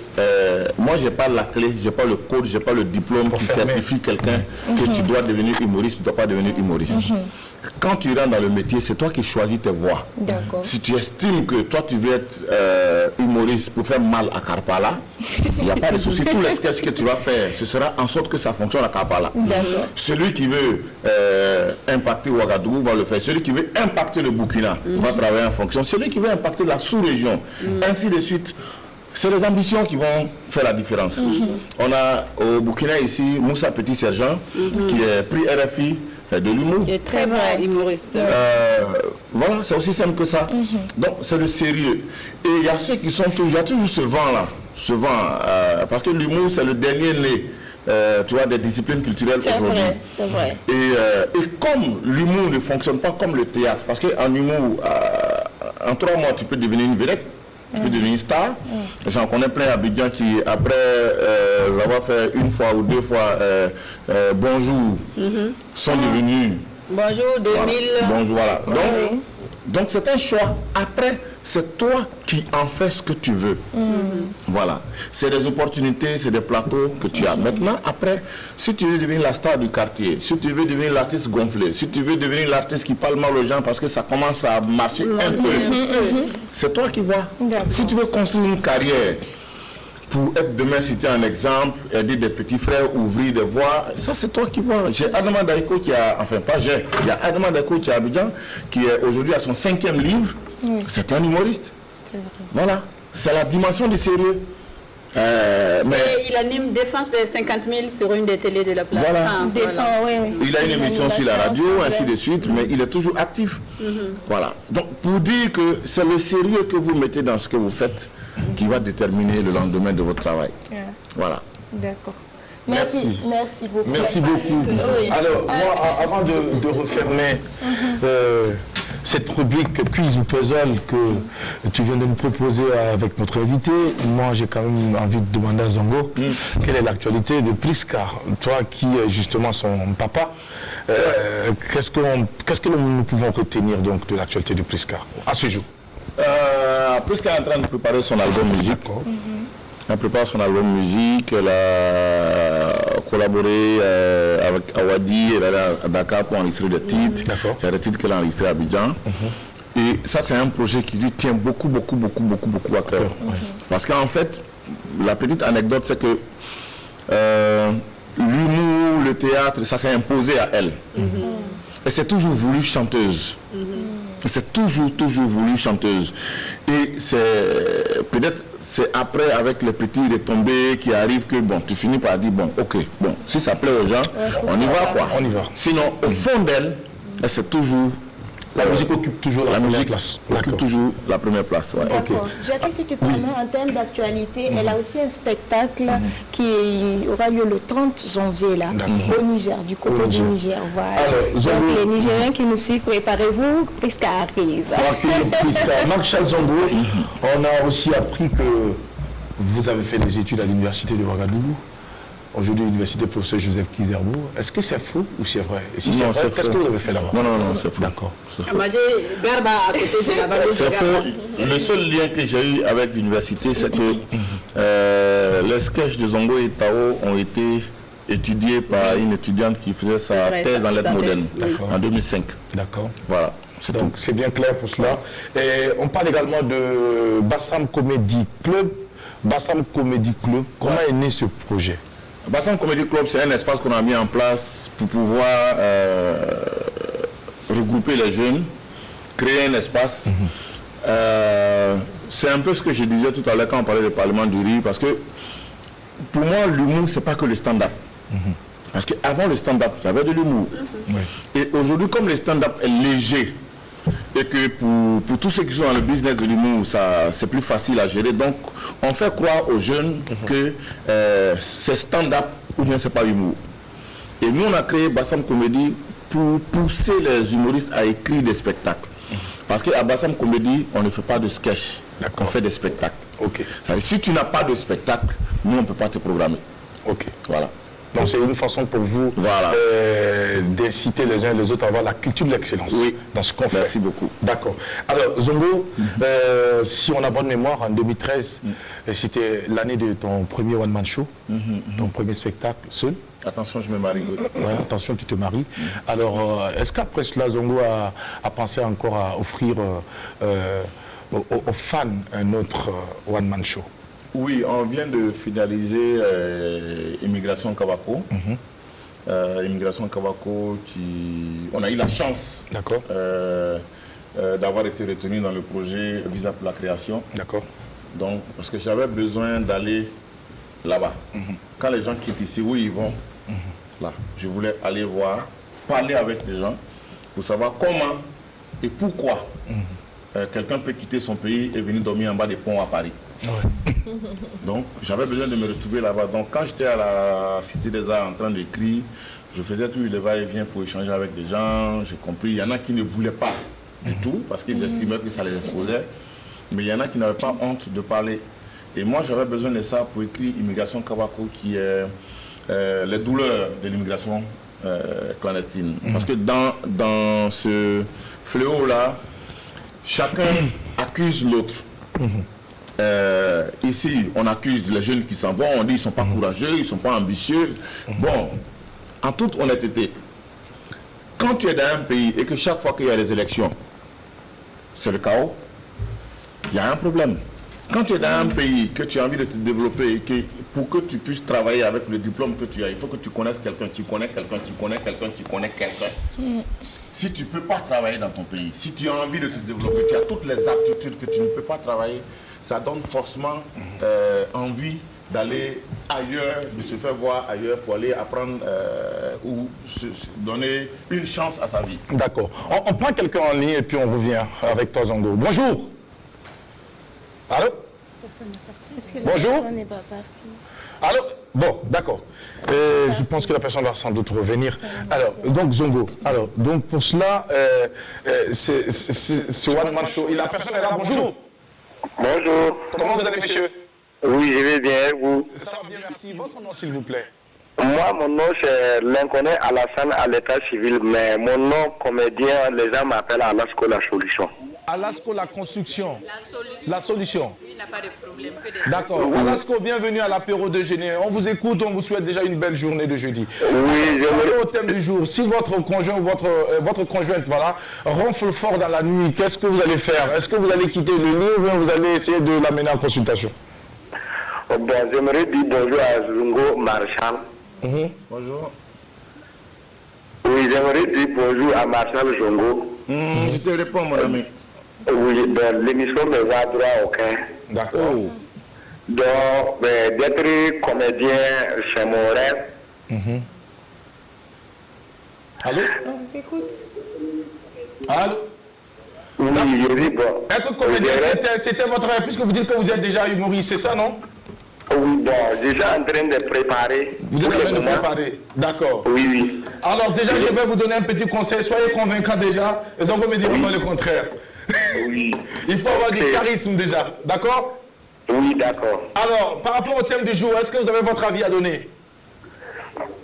moi, je n'ai pas la clé, je n'ai pas le code, je n'ai pas le diplôme qui certifie quelqu'un que tu dois devenir humoriste, tu ne dois pas devenir humoriste. Quand tu rentres dans le métier, c'est toi qui choisis tes voies. D'accord. Si tu estimes que toi, tu veux être humoriste pour faire mal à Karpala, il n'y a pas de souci. Tous les sketchs que tu vas faire, ce sera en sorte que ça fonctionne à Karpala. D'accord. Celui qui veut impacter Ouagadougou va le faire. Celui qui veut impacter le Burkina va travailler en fonction. Celui qui veut impacter la sous-région, ainsi de suite. C'est les ambitions qui vont faire la différence. On a au Burkina ici Moussa Petit Sergent qui est prix RFI de l'humour. Qui est très vrai, humoriste. Voilà, c'est aussi simple que ça. Donc, c'est le sérieux. Et il y a ceux qui sont toujours, il y a toujours ce vent-là. Ce vent, parce que l'humour, c'est le dernier né, tu vois, des disciplines culturelles aujourd'hui. C'est vrai. Et comme l'humour ne fonctionne pas comme le théâtre, parce qu'en humour, en 3 mois, tu peux devenir une vedette. Tu peux devenir une star. J'en connais plein à Abidjan qui, après avoir fait 1 fois ou 2 fois bonjour, sont devenus... Bonjour, 2000. Voilà. Bonjour, voilà. Donc c'est un choix. Après, c'est toi qui en fais ce que tu veux. Voilà. C'est des opportunités, c'est des plateaux que tu as. Maintenant, après, si tu veux devenir la star du quartier, si tu veux devenir l'artiste gonflé, si tu veux devenir l'artiste qui parle mal aux gens parce que ça commence à marcher un peu, c'est toi qui vois. Si tu veux construire une carrière pour être demain, citer un exemple, aider des petits frères, ouvrir des voies, ça c'est toi qui vois. J'ai Adama Daiko qui a, enfin pas j'ai, il y a Adama Daiko qui est à Abidjan, qui est aujourd'hui à son 5e livre. C'est un humoriste. C'est vrai. Voilà, c'est la dimension du sérieux. Mais il anime Défense des 50 000 sur une des télés de la place. Voilà. Il a une émission sur la radio, ainsi de suite, mais il est toujours actif. Voilà. Donc, pour dire que c'est le sérieux que vous mettez dans ce que vous faites qui va déterminer le lendemain de votre travail. Voilà. D'accord. Merci beaucoup. Merci beaucoup. Alors, moi, avant de refermer cette rubrique quiz ou puzzle que tu viens de nous proposer avec notre invité, moi j'ai quand même envie de demander à Zongo quelle est l'actualité de Prisca, toi qui es justement son papa. Qu'est-ce que nous pouvons retenir donc de l'actualité de Prisca à ce jour? Prisca est en train de préparer son album musique. Elle prépare son album musique, elle a collaboré avec Awadi, elle est allée à Dakar pour enregistrer des titres. Il y a des titres qu'elle a enregistrés à Abidjan. Et ça, c'est un projet qui lui tient beaucoup à cœur. Parce qu'en fait, la petite anecdote, c'est que l'humour, le théâtre, ça s'est imposé à elle. Et c'est toujours voulu chanteuse. C'est toujours voulu chanteuse. Et c'est peut-être c'est après avec les petits retombées qui arrivent que bon, tu finis par dire bon, ok, bon, si ça plaît aux gens, on y va quoi. On y va. Sinon, au fond d'elle, c'est toujours la musique occupe toujours la première place. Occupe toujours la première place. Ouais. D'accord. Jacques, si tu permets, en termes d'actualité, elle a aussi un spectacle qui aura lieu le 30 janvier là, au Niger, du côté du Niger. Voilà. Alors, donc les Nigériens qui nous suivent, préparez-vous, Prisca arrive. Marshal Zongo, on a aussi appris que vous avez fait des études à l'université de Ouagadougou. Aujourd'hui, l'université professeur Joseph Kizerbo. Est-ce que c'est faux ou c'est vrai? Et si c'est vrai, qu'est-ce que vous avez fait là-bas? Non, c'est faux. D'accord. C'est faux. Le seul lien que j'ai eu avec l'université, c'est que les sketchs de Zongo et Tao ont été étudiés par une étudiante qui faisait sa thèse en lettres modernes en 2005. D'accord. Voilà. Donc c'est bien clair pour cela. Et on parle également de Bassam Comedy Club. Bassam Comedy Club, comment est né ce projet? Bassam Comedy Club, c'est un espace qu'on a mis en place pour pouvoir regrouper les jeunes, créer un espace. C'est un peu ce que je disais tout à l'heure quand on parlait du Parlement du Rire, parce que pour moi, l'humour, c'est pas que le stand-up. Parce qu'avant le stand-up, il y avait de l'humour. Et aujourd'hui, comme le stand-up est léger, et que pour tous ceux qui sont dans le business de l'humour, c'est plus facile à gérer. Donc, on fait croire aux jeunes que c'est stand-up ou bien c'est pas l'humour. Et nous, on a créé Bassam Comedy pour pousser les humoristes à écrire des spectacles. Parce qu'à Bassam Comedy, on ne fait pas de sketch, on fait des spectacles. C'est-à-dire, si tu n'as pas de spectacle, nous, on ne peut pas te programmer. Voilà. Donc c'est une façon pour vous d'inciter les uns et les autres à avoir la culture de l'excellence dans ce qu'on fait. Merci beaucoup. D'accord. Alors Zongo, si on a bonne mémoire, en 2013, c'était l'année de ton premier one-man show, ton premier spectacle seul. Attention, je me marie. Ouais, attention, tu te maries. Alors, est-ce qu'après cela, Zongo a pensé encore à offrir aux fans un autre one-man show? Oui, on vient de finaliser Immigration Kabako. Immigration Kabako, on a eu la chance d'avoir été retenu dans le projet Visa pour la création. Donc, parce que j'avais besoin d'aller là-bas. Quand les gens quittent ici, où ils vont? Là, je voulais aller voir parler avec des gens pour savoir comment et pourquoi quelqu'un peut quitter son pays et venir dormir en bas des ponts à Paris. Ouais. Donc, j'avais besoin de me retrouver là-bas. Donc, quand j'étais à la Cité des Arts en train d'écrire, je faisais tout le va-et-vient pour échanger avec des gens. J'ai compris. Il y en a qui ne voulaient pas du tout parce qu'ils estimaient que ça les exposait. Mais il y en a qui n'avaient pas honte de parler. Et moi, j'avais besoin de ça pour écrire Immigration Kabako, qui est les douleurs de l'immigration clandestine. Parce que dans ce fléau-là, chacun accuse l'autre. Ici, on accuse les jeunes qui s'en vont, on dit qu'ils ne sont pas courageux, ils ne sont pas ambitieux. Bon, en toute honnêteté, quand tu es dans un pays et que chaque fois qu'il y a des élections, c'est le chaos, il y a un problème. Quand tu es dans un pays, que tu as envie de te développer et que pour que tu puisses travailler avec le diplôme que tu as, il faut que tu connaisses quelqu'un, tu connais quelqu'un, tu connais quelqu'un, tu connais quelqu'un. Si tu ne peux pas travailler dans ton pays, si tu as envie de te développer, tu as toutes les aptitudes que tu ne peux pas travailler, ça donne forcément envie d'aller ailleurs, de se faire voir ailleurs pour aller apprendre ou se donner une chance à sa vie. D'accord. On prend quelqu'un en ligne et puis on revient avec toi, Zongo. Bonjour. Allô? Est-ce que la Bonjour. personne n'est pas partie? Allô? Bon, d'accord. Je pense que la personne va sans doute revenir. Alors, donc Zongo, alors, donc pour cela, c'est One Man Show. Et la personne est là, bonjour. Bonjour. Comment vous allez, monsieur? Oui, je vais bien, vous? Ça va bien, merci. Votre nom, s'il vous plaît? Moi, mon nom, c'est l'inconnu Alassane à l'état civil, mais mon nom comédien, les gens m'appellent Alasco la solution. Alasco la construction. La solution. Il n'a pas de problème que des... D'accord. Alasco, bienvenue à l'apéro déjeuner. On vous écoute, on vous souhaite déjà une belle journée de jeudi. Oui, Au thème du jour, si votre conjoint ou votre conjointe, voilà, ronfle fort dans la nuit, qu'est-ce que vous allez faire? Est-ce que vous allez quitter le lit ou bien vous allez essayer de l'amener en consultation? Bon, j'aimerais dire bonjour à Zungo Marshall. Bonjour. Oui, j'aimerais dire bonjour à Marshall Zongo. Je te réponds, mon ami. Oui, ben, l'émission me va droit au cœur. D'accord. Donc, ben, d'être comédien, c'est mon rêve. Allô? On vous écoute. Allô? Oui, je dis bon. Être comédien, c'était votre rêve, puisque vous dites que vous êtes déjà humoriste, c'est ça, non? Oui, bon, je suis en train de préparer. Vous êtes en train de préparer, d'accord. Oui, oui. Alors déjà, je vais vous donner un petit conseil, soyez convaincant déjà, et on peut me dire le contraire. Oui. Il faut avoir du charisme déjà, d'accord? Oui, d'accord. Alors, par rapport au thème du jour, est-ce que vous avez votre avis à donner?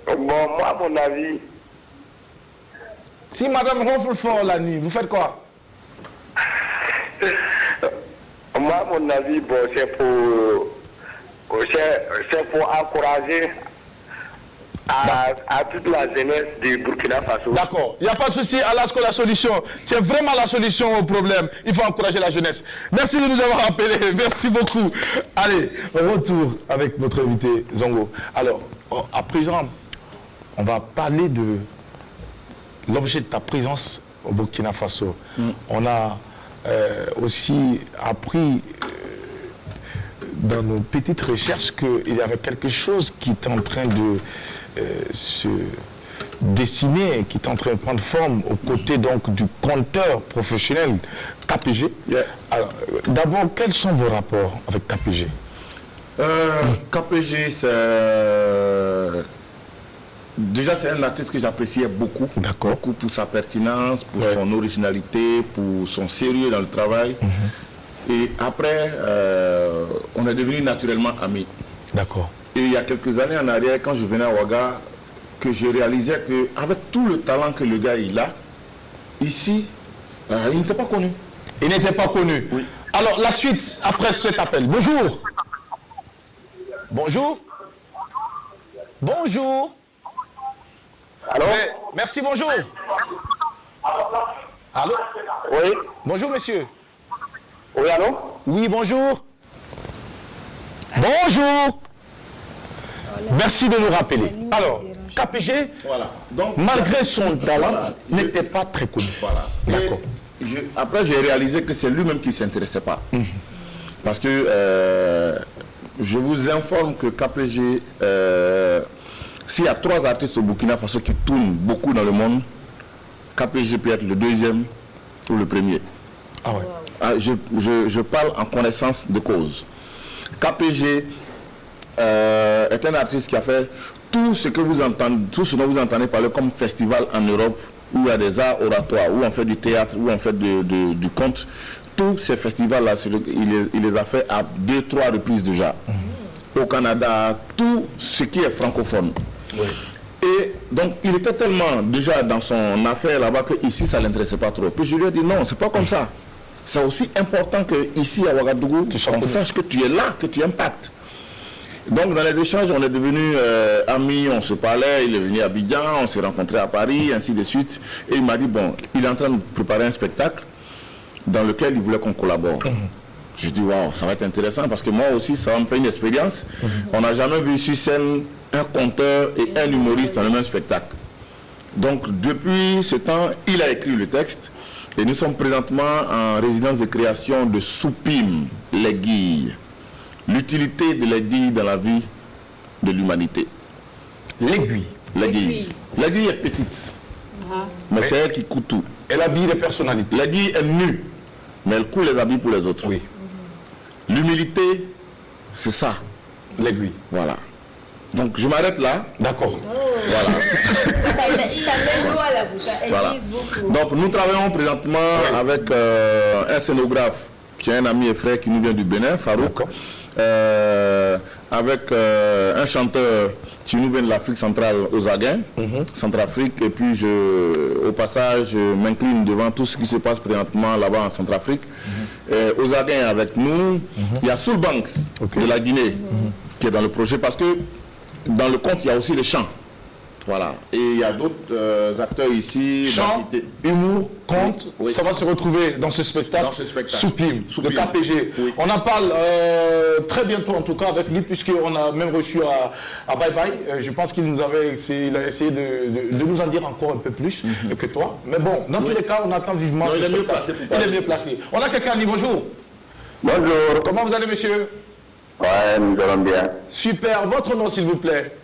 Bon, moi, à mon avis, Si madame ronfle fort la nuit, vous faites quoi? moi, à mon avis, bon, c'est pour encourager à toute la jeunesse du Burkina Faso. D'accord, il n'y a pas de souci, Alasco la solution. C'est vraiment la solution au problème. Il faut encourager la jeunesse. Merci de nous avoir appelés, merci beaucoup. Allez, retour avec notre invité Zongo. Alors, à présent, on va parler de l'objet de ta présence au Burkina Faso. On a aussi appris dans nos petites recherches qu'il y avait quelque chose qui est en train de se dessiner, qui est en train de prendre forme aux côtés donc du conteur professionnel KPG. Alors, d'abord, quels sont vos rapports avec KPG? KPG, déjà, c'est un artiste que j'appréciais beaucoup. Beaucoup pour sa pertinence, pour son originalité, pour son sérieux dans le travail. Et après, on est devenus naturellement amis. D'accord. Et il y a quelques années en arrière, quand je venais à Ouaga, que je réalisais qu'avec tout le talent que le gars il a, ici, il n'était pas connu. Il n'était pas connu. Oui. Alors, la suite, après cet appel. Bonjour. Bonjour. Bonjour. Allô? Merci, bonjour. Allô? Oui. Bonjour, monsieur. Oui, allô? Oui, bonjour. Bonjour. Merci de nous rappeler. Alors, KPG, Voilà. Donc, malgré son talent, n'était pas très connu. Voilà. D'accord. Après, j'ai réalisé que c'est lui-même qui ne s'intéressait pas. Parce que je vous informe que KPG S'il y a 3 artistes au Burkina Faso qui tournent beaucoup dans le monde, KPG peut être le 2e ou le 1er. Ah ouais. Ah, je parle en connaissance de cause. KPG est un artiste qui a fait tout ce dont vous entendez parler comme festival en Europe, où il y a des arts oratoires, où on fait du théâtre, où on fait du conte. Tous ces festivals-là, il les a fait à 2-3 reprises déjà. Au Canada, tout ce qui est francophone. Oui. Et donc, il était tellement déjà dans son affaire là-bas qu'ici, ça ne l'intéressait pas trop. Puis je lui ai dit non, c'est pas comme ça. C'est aussi important qu'ici à Ouagadougou, on sache que tu es là, que tu impactes. Donc dans les échanges, on est devenus amis, on se parlait, il est venu à Abidjan, on s'est rencontrés à Paris, ainsi de suite. Et il m'a dit, bon, il est en train de préparer un spectacle dans lequel il voulait qu'on collabore. J'ai dit, waouh, ça va être intéressant parce que moi aussi, ça va me faire une expérience. On n'a jamais vu sur scène un conteur et un humoriste dans le même spectacle. Donc depuis ce temps, il a écrit le texte et nous sommes présentement en résidence de création de Soupim, l'aiguille. L'utilité de l'aiguille dans la vie de l'humanité. L'aiguille. L'aiguille. L'aiguille est petite, mais c'est elle qui coud tout. Elle habille les personnalités. L'aiguille est nue, mais elle coud les habits pour les autres. Oui. L'humilité, c'est ça. L'aiguille. Voilà. Donc je m'arrête là. D'accord. Voilà. Ça met l'eau à la bouche, ça Voilà. aiguise beaucoup. Donc nous travaillons présentement avec un scénographe qui est un ami et frère qui nous vient du Bénin, Farouk. Avec un chanteur qui nous vient de l'Afrique centrale, Ozaguin, Centrafrique, et puis au passage, je m'incline devant tout ce qui se passe présentement là-bas en Centrafrique. Ozaguin avec nous, il y a Soulbanks de la Guinée qui est dans le projet, parce que dans le conte, il y a aussi les chants. Voilà. Et il y a d'autres acteurs ici. Chant, humour, conte, oui. Ça va se retrouver dans ce spectacle. Soupim, de KPG. Oui. On en parle très bientôt en tout cas avec lui, puisqu'on a même reçu à Bye Bye. Je pense qu'il a essayé de nous en dire encore un peu plus que toi. Mais bon, dans tous les cas, on attend vivement ce spectacle. Il est mieux placé. On a quelqu'un à lui, bonjour. Bonjour. Comment vous allez, monsieur? Ouais, nous allons bien. Super. Votre nom, s'il vous plaît?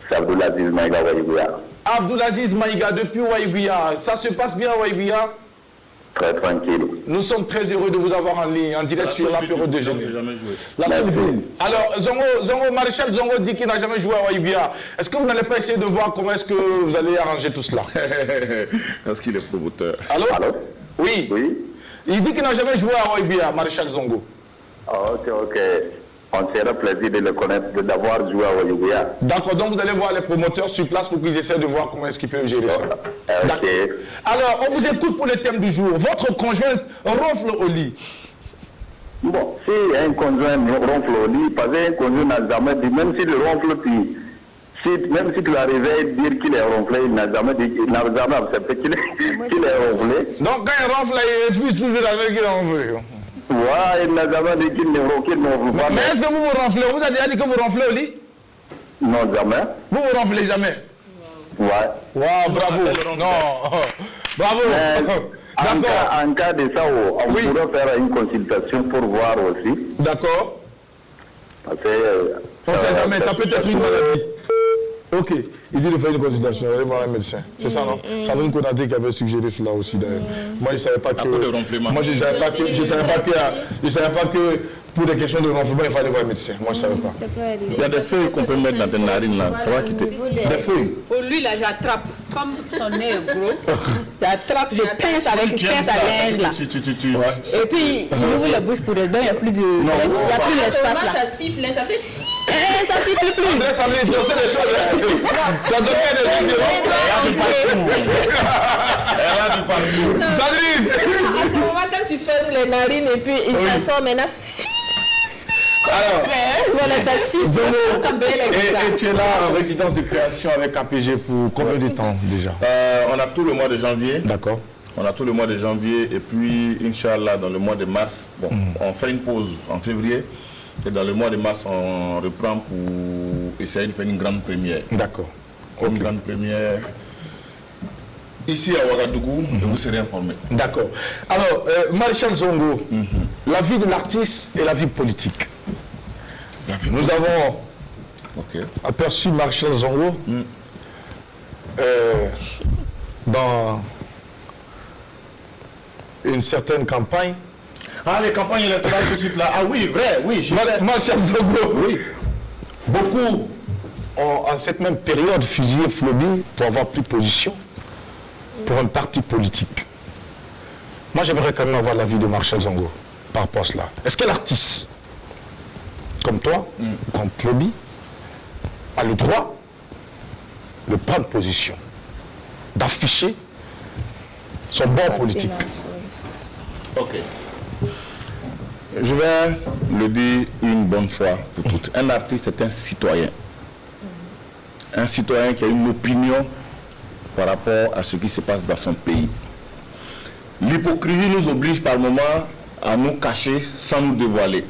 C'est Abdoulaziz Maïga Waïguya. Abdoulaziz Maïga, depuis Waïguya. Ça se passe bien à Waïguya? Très tranquille. Nous sommes très heureux de vous avoir en ligne, en direct sur l'apéro déjeuner. La seule ville. Alors, Zongo, Maréchal Zongo dit qu'il n'a jamais joué à Waïguya. Est-ce que vous n'allez pas essayer de voir comment est-ce que vous allez arranger tout cela? Est-ce qu'il est promoteur? Allô? Allô? Oui. Oui. Il dit qu'il n'a jamais joué à Waïguya, Maréchal Zongo. Ok. On serait plaisir de le connaître, d'avoir joué à Waïguya. D'accord, donc vous allez voir les promoteurs sur place pour qu'ils essaient de voir comment est-ce qu'ils peuvent gérer ça. Ok. Alors, on vous écoute pour le thème du jour. Votre conjointe ronfle au lit. Bon, si un conjoint ronfle au lit, parce qu'un conjoint n'a jamais dit, même s'il ronfle, même si tu la réveilles dire qu'il est ronflé, il n'a jamais accepté qu'il est ronflé. Donc quand il ronfle, il refuse toujours avec qu'il est ronflé. Ouais, il n'a jamais dit qu'il ne ronfle pas. Mais est-ce que vous vous ronflez? On vous a déjà dit que vous ronflez au lit? Non, jamais. Vous vous ronflez jamais? Ouais. Wow, bravo. Non. Bravo. D'accord. En cas de ça, on pourrait faire une consultation pour voir aussi. D'accord. Parce que... On ne sait jamais, ça peut être une maladie. Ok, il dit de faire une consultation, allez voir un médecin. C'est ça, non? Sandrine Konaté qui avait suggéré cela aussi d'ailleurs. Moi, je ne savais pas que... Moi, je ne savais pas que pour des questions de ronflement, il fallait voir un médecin. Moi, je ne savais pas. Il y a des feuilles qu'on peut mettre dans tes narines là, ça va quitter. Des feuilles? Pour lui, là, j'attrape. Comme son nez est gros, j'attrape, je pince avec une pince à linge là. Et puis, il ouvre la bouche pour les dents, il n'y a plus de... Il n'y a plus d'espace là. Ça siffle, ça fait... Ça siffle plus. André, ça veut dire des choses. Tu as donné des vidéos. Sandrine! À ce moment, quand tu fermes les narines et puis il s'en sort maintenant... Alors, voilà, ça siffle. Et tu es là en résidence de création avec KPG pour combien de temps déjà? On a tout le mois de janvier. D'accord. On a tout le mois de janvier et puis, Inch'Allah, dans le mois de mars, bon, on fait une pause en février. Et dans le mois de mars, on reprend pour essayer de faire une grande première. D'accord. Une grande première ici à Ouagadougou, et vous serez informés. D'accord. Alors, Maréchal Zongo, la vie de l'artiste et la vie politique. Nous avons aperçu Marshal Zongo dans une certaine campagne. Ah, les campagnes électorales tout de suite là. Ah oui, vrai, oui. Marshal Zongo, oui. Beaucoup ont, en cette même période, fusillé Floby pour avoir pris position pour un parti politique. Moi, j'aimerais quand même avoir l'avis de Marshal Zongo par rapport à cela. Est-ce que l'artiste, comme toi, comme Floby, a le droit de prendre position, d'afficher son bord politique? Ok. Je vais le dire une bonne fois pour toutes. Un artiste est un citoyen. Un citoyen qui a une opinion par rapport à ce qui se passe dans son pays. L'hypocrisie nous oblige par moments à nous cacher sans nous dévoiler.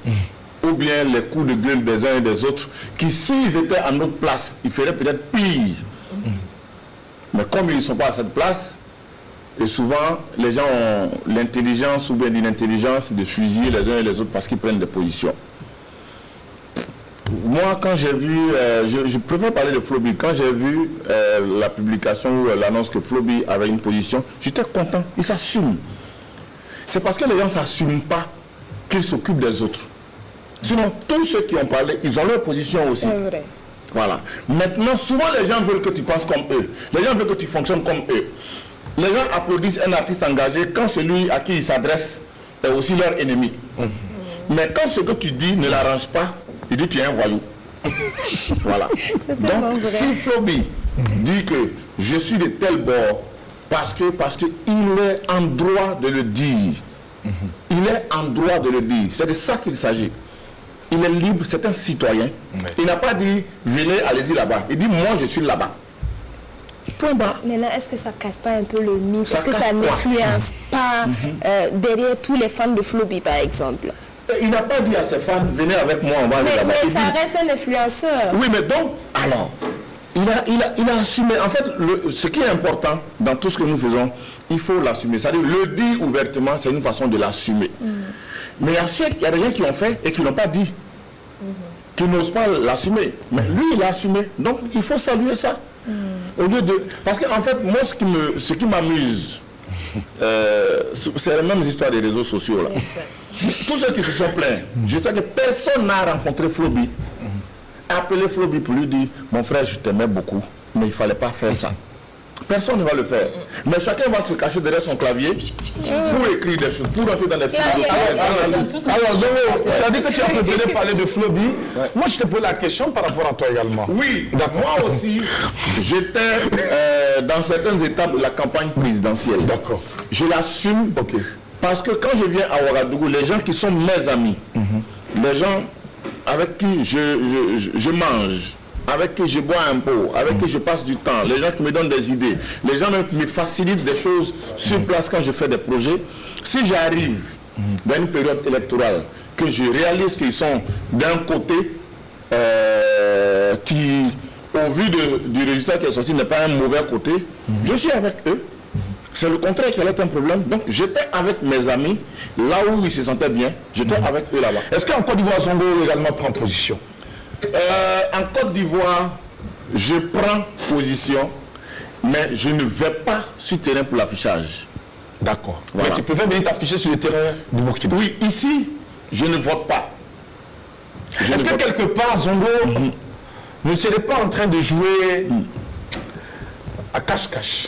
Ou bien les coups de gueule des uns et des autres qui, s'ils étaient à notre place, ils feraient peut-être pire. Mais comme ils ne sont pas à cette place, et souvent les gens ont l'intelligence ou bien l'inintelligence de fusiller les uns et les autres parce qu'ils prennent des positions. Moi, quand j'ai vu, je préfère parler de Floby, quand j'ai vu la publication ou l'annonce que Floby avait une position, j'étais content, il s'assume. C'est parce que les gens ne s'assument pas qu'ils s'occupent des autres. Sinon, tous ceux qui ont parlé, ils ont leur position aussi. C'est vrai. Voilà. Maintenant, souvent les gens veulent que tu penses comme eux. Les gens veulent que tu fonctionnes comme eux. Les gens applaudissent un artiste engagé quand celui à qui il s'adresse est aussi leur ennemi. Mais quand ce que tu dis ne l'arrange pas, il dit tu es un voyou. Voilà. Donc, si Floby dit que je suis de tel bord parce qu'il est en droit de le dire. Il est en droit de le dire. C'est de ça qu'il s'agit. Il est libre, c'est un citoyen. Il n'a pas dit venez, allez-y là-bas. Il dit moi je suis là-bas. Point bas. Maintenant, est-ce que ça casse pas un peu le mythe? Est-ce que casse ça quoi? n'influence pas derrière tous les fans de Floby, par exemple? Il n'a pas dit à ses fans venez avec moi, on va aller là-bas. Mais ça reste un influenceur. Oui, mais donc, alors, il a assumé. En fait, ce qui est important dans tout ce que nous faisons, il faut l'assumer. C'est-à-dire, le dire ouvertement, c'est une façon de l'assumer. Mais il y a des gens qui ont fait et qui n'ont pas dit. Qui n'osent pas l'assumer. Mais lui, il a assumé. Donc, il faut saluer ça. Au lieu de... Parce qu'en fait, moi, ce qui m'amuse, c'est les mêmes histoires des réseaux sociaux, là. Tous ceux qui se sont plaints, je sais que personne n'a rencontré Floby, appelé Floby pour lui dire mon frère, je t'aimais beaucoup, mais il ne fallait pas faire ça. Personne ne va le faire. Mais chacun va se cacher derrière son clavier pour écrire des choses, pour entrer dans des philosophies. Alors, Zongo, tu as dit que tu as préféré parler de Floby. Moi, je te pose la question par rapport à toi également. Oui, moi aussi, j'étais dans certaines étapes de la campagne présidentielle. D'accord. Je l'assume. Parce que quand je viens à Ouagadougou, les gens qui sont mes amis, les gens avec qui je mange, avec qui je bois un pot, avec qui je passe du temps, les gens qui me donnent des idées, les gens qui me facilitent des choses sur place quand je fais des projets, si j'arrive dans une période électorale, que je réalise qu'ils sont d'un côté qui, au vu du résultat qui est sorti, n'est pas un mauvais côté, je suis avec eux. C'est le contraire qui allait être un problème. Donc j'étais avec mes amis, là où ils se sentaient bien, j'étais avec eux là-bas. Est-ce qu'en Côte d'Ivoire, Zongo également prend position? En Côte d'Ivoire, je prends position, mais je ne vais pas sur terrain pour l'affichage. D'accord. Voilà. Mais tu préfères venir t'afficher sur le terrain du Burkina? Oui, ici, je ne vote pas. Est-ce que quelque part, Zongo ne serait pas en train de jouer à cache-cache?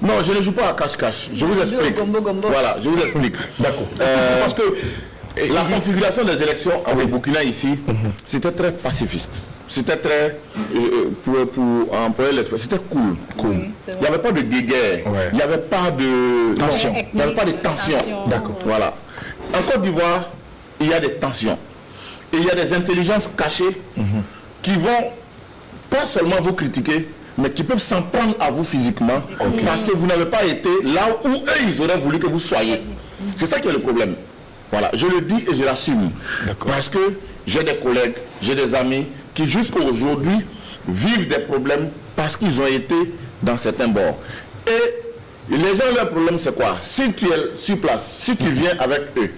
Non, je ne joue pas à cache-cache. Je vous explique. Voilà, je vous explique. D'accord. Parce que la configuration des élections au Burkina ici, c'était très pacifiste. C'était très, pour employer l'expression, c'était cool. Il n'y avait pas de guéguerre. Il n'y avait pas de tension. Il n'y avait pas de tension. D'accord. Voilà. En Côte d'Ivoire, il y a des tensions. Et il y a des intelligences cachées qui vont pas seulement vous critiquer, mais qui peuvent s'en prendre à vous physiquement parce que vous n'avez pas été là où eux, ils auraient voulu que vous soyez. C'est ça qui est le problème. Voilà, je le dis et je l'assume. Parce que j'ai des collègues, j'ai des amis qui jusqu'à aujourd'hui vivent des problèmes parce qu'ils ont été dans certains bords. Et les gens, leur problème c'est quoi? Si tu es sur place, si tu viens avec eux,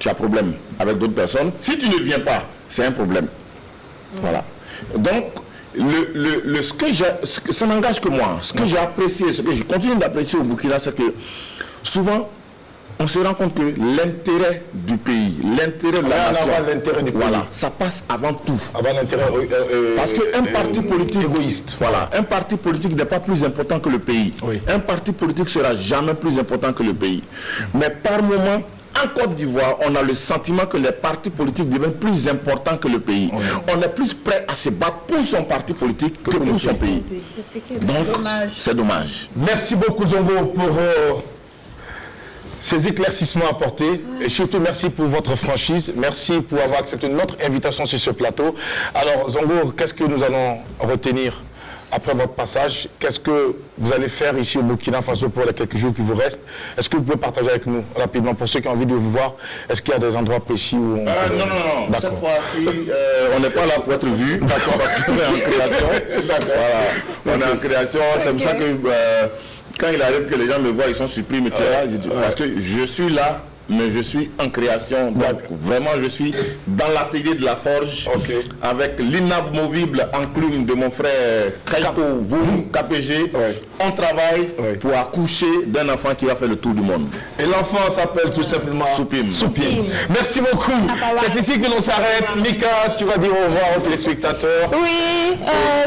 tu as problème avec d'autres personnes. Si tu ne viens pas, c'est un problème. Voilà. Donc, ça n'engage que moi. Ce que j'ai apprécié, ce que je continue d'apprécier au Burkina, c'est que souvent, on se rend compte que l'intérêt du pays, l'intérêt de la nation, l'intérêt du pays. Voilà, ça passe avant tout. Avant l'intérêt parce qu'un parti politique égoïste. Voilà, un parti politique n'est pas plus important que le pays. Oui. Un parti politique sera jamais plus important que le pays. Mais par moment, en Côte d'Ivoire, on a le sentiment que les partis politiques deviennent plus importants que le pays. Oui. On est plus prêt à se battre pour son parti politique que pour son pays. Donc, c'est dommage. Merci beaucoup Zongo pour ces éclaircissements apportés. Et surtout, merci pour votre franchise. Merci pour avoir accepté notre invitation sur ce plateau. Alors, Zongo, qu'est-ce que nous allons retenir après votre passage? Qu'est-ce que vous allez faire ici au Burkina Faso pour les quelques jours qui vous restent? Est-ce que vous pouvez partager avec nous rapidement, pour ceux qui ont envie de vous voir, est-ce qu'il y a des endroits précis où on peut... Non. Cette fois-ci, on n'est pas là pour être vu. D'accord. Parce qu'on est en création. Voilà. On est en création. C'est pour ça que... quand il arrive que les gens me voient, ils sont surpris, mais parce que je suis là, mais je suis en création. Donc vraiment, je suis dans l'atelier de la forge, avec l'inamovible enclume de mon frère Kaito Voum, KPG. On travaille pour accoucher d'un enfant qui va faire le tour du monde. Et l'enfant s'appelle tout simplement Soupim. Merci beaucoup. C'est ici que l'on s'arrête. Mika, tu vas dire au revoir aux téléspectateurs. Oui,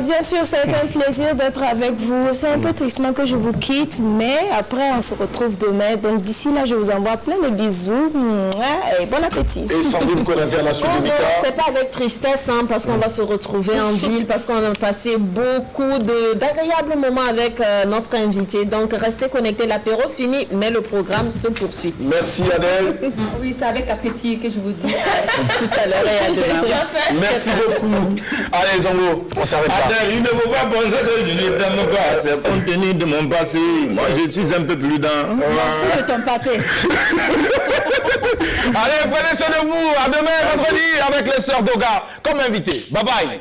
bien sûr, c'est un plaisir d'être avec vous. C'est un peu tristement que je vous quitte, mais après, on se retrouve demain. Donc d'ici là, je vous envoie plein de bisous et bon appétit. Et Sandrine Konaté à la suite de Mika. C'est pas avec tristesse, hein, parce qu'on va se retrouver en ville, parce qu'on a passé beaucoup d'agréables moments avec notre invité. Donc restez connectés, l'apéro fini, mais le programme se poursuit. Merci Adèle. Oui, c'est avec appétit que je vous dis tout à l'heure et à demain. Merci beaucoup. Allez Zongo, on s'arrête là. Adèle, il ne faut pas penser que je ne t'aime pas. C'est compte tenu de mon passé. Moi, je suis un peu prudent. Merci de ton passé. Allez, prenez soin de vous. À demain, vendredi, avec les sœurs Doga comme invité. Bye bye.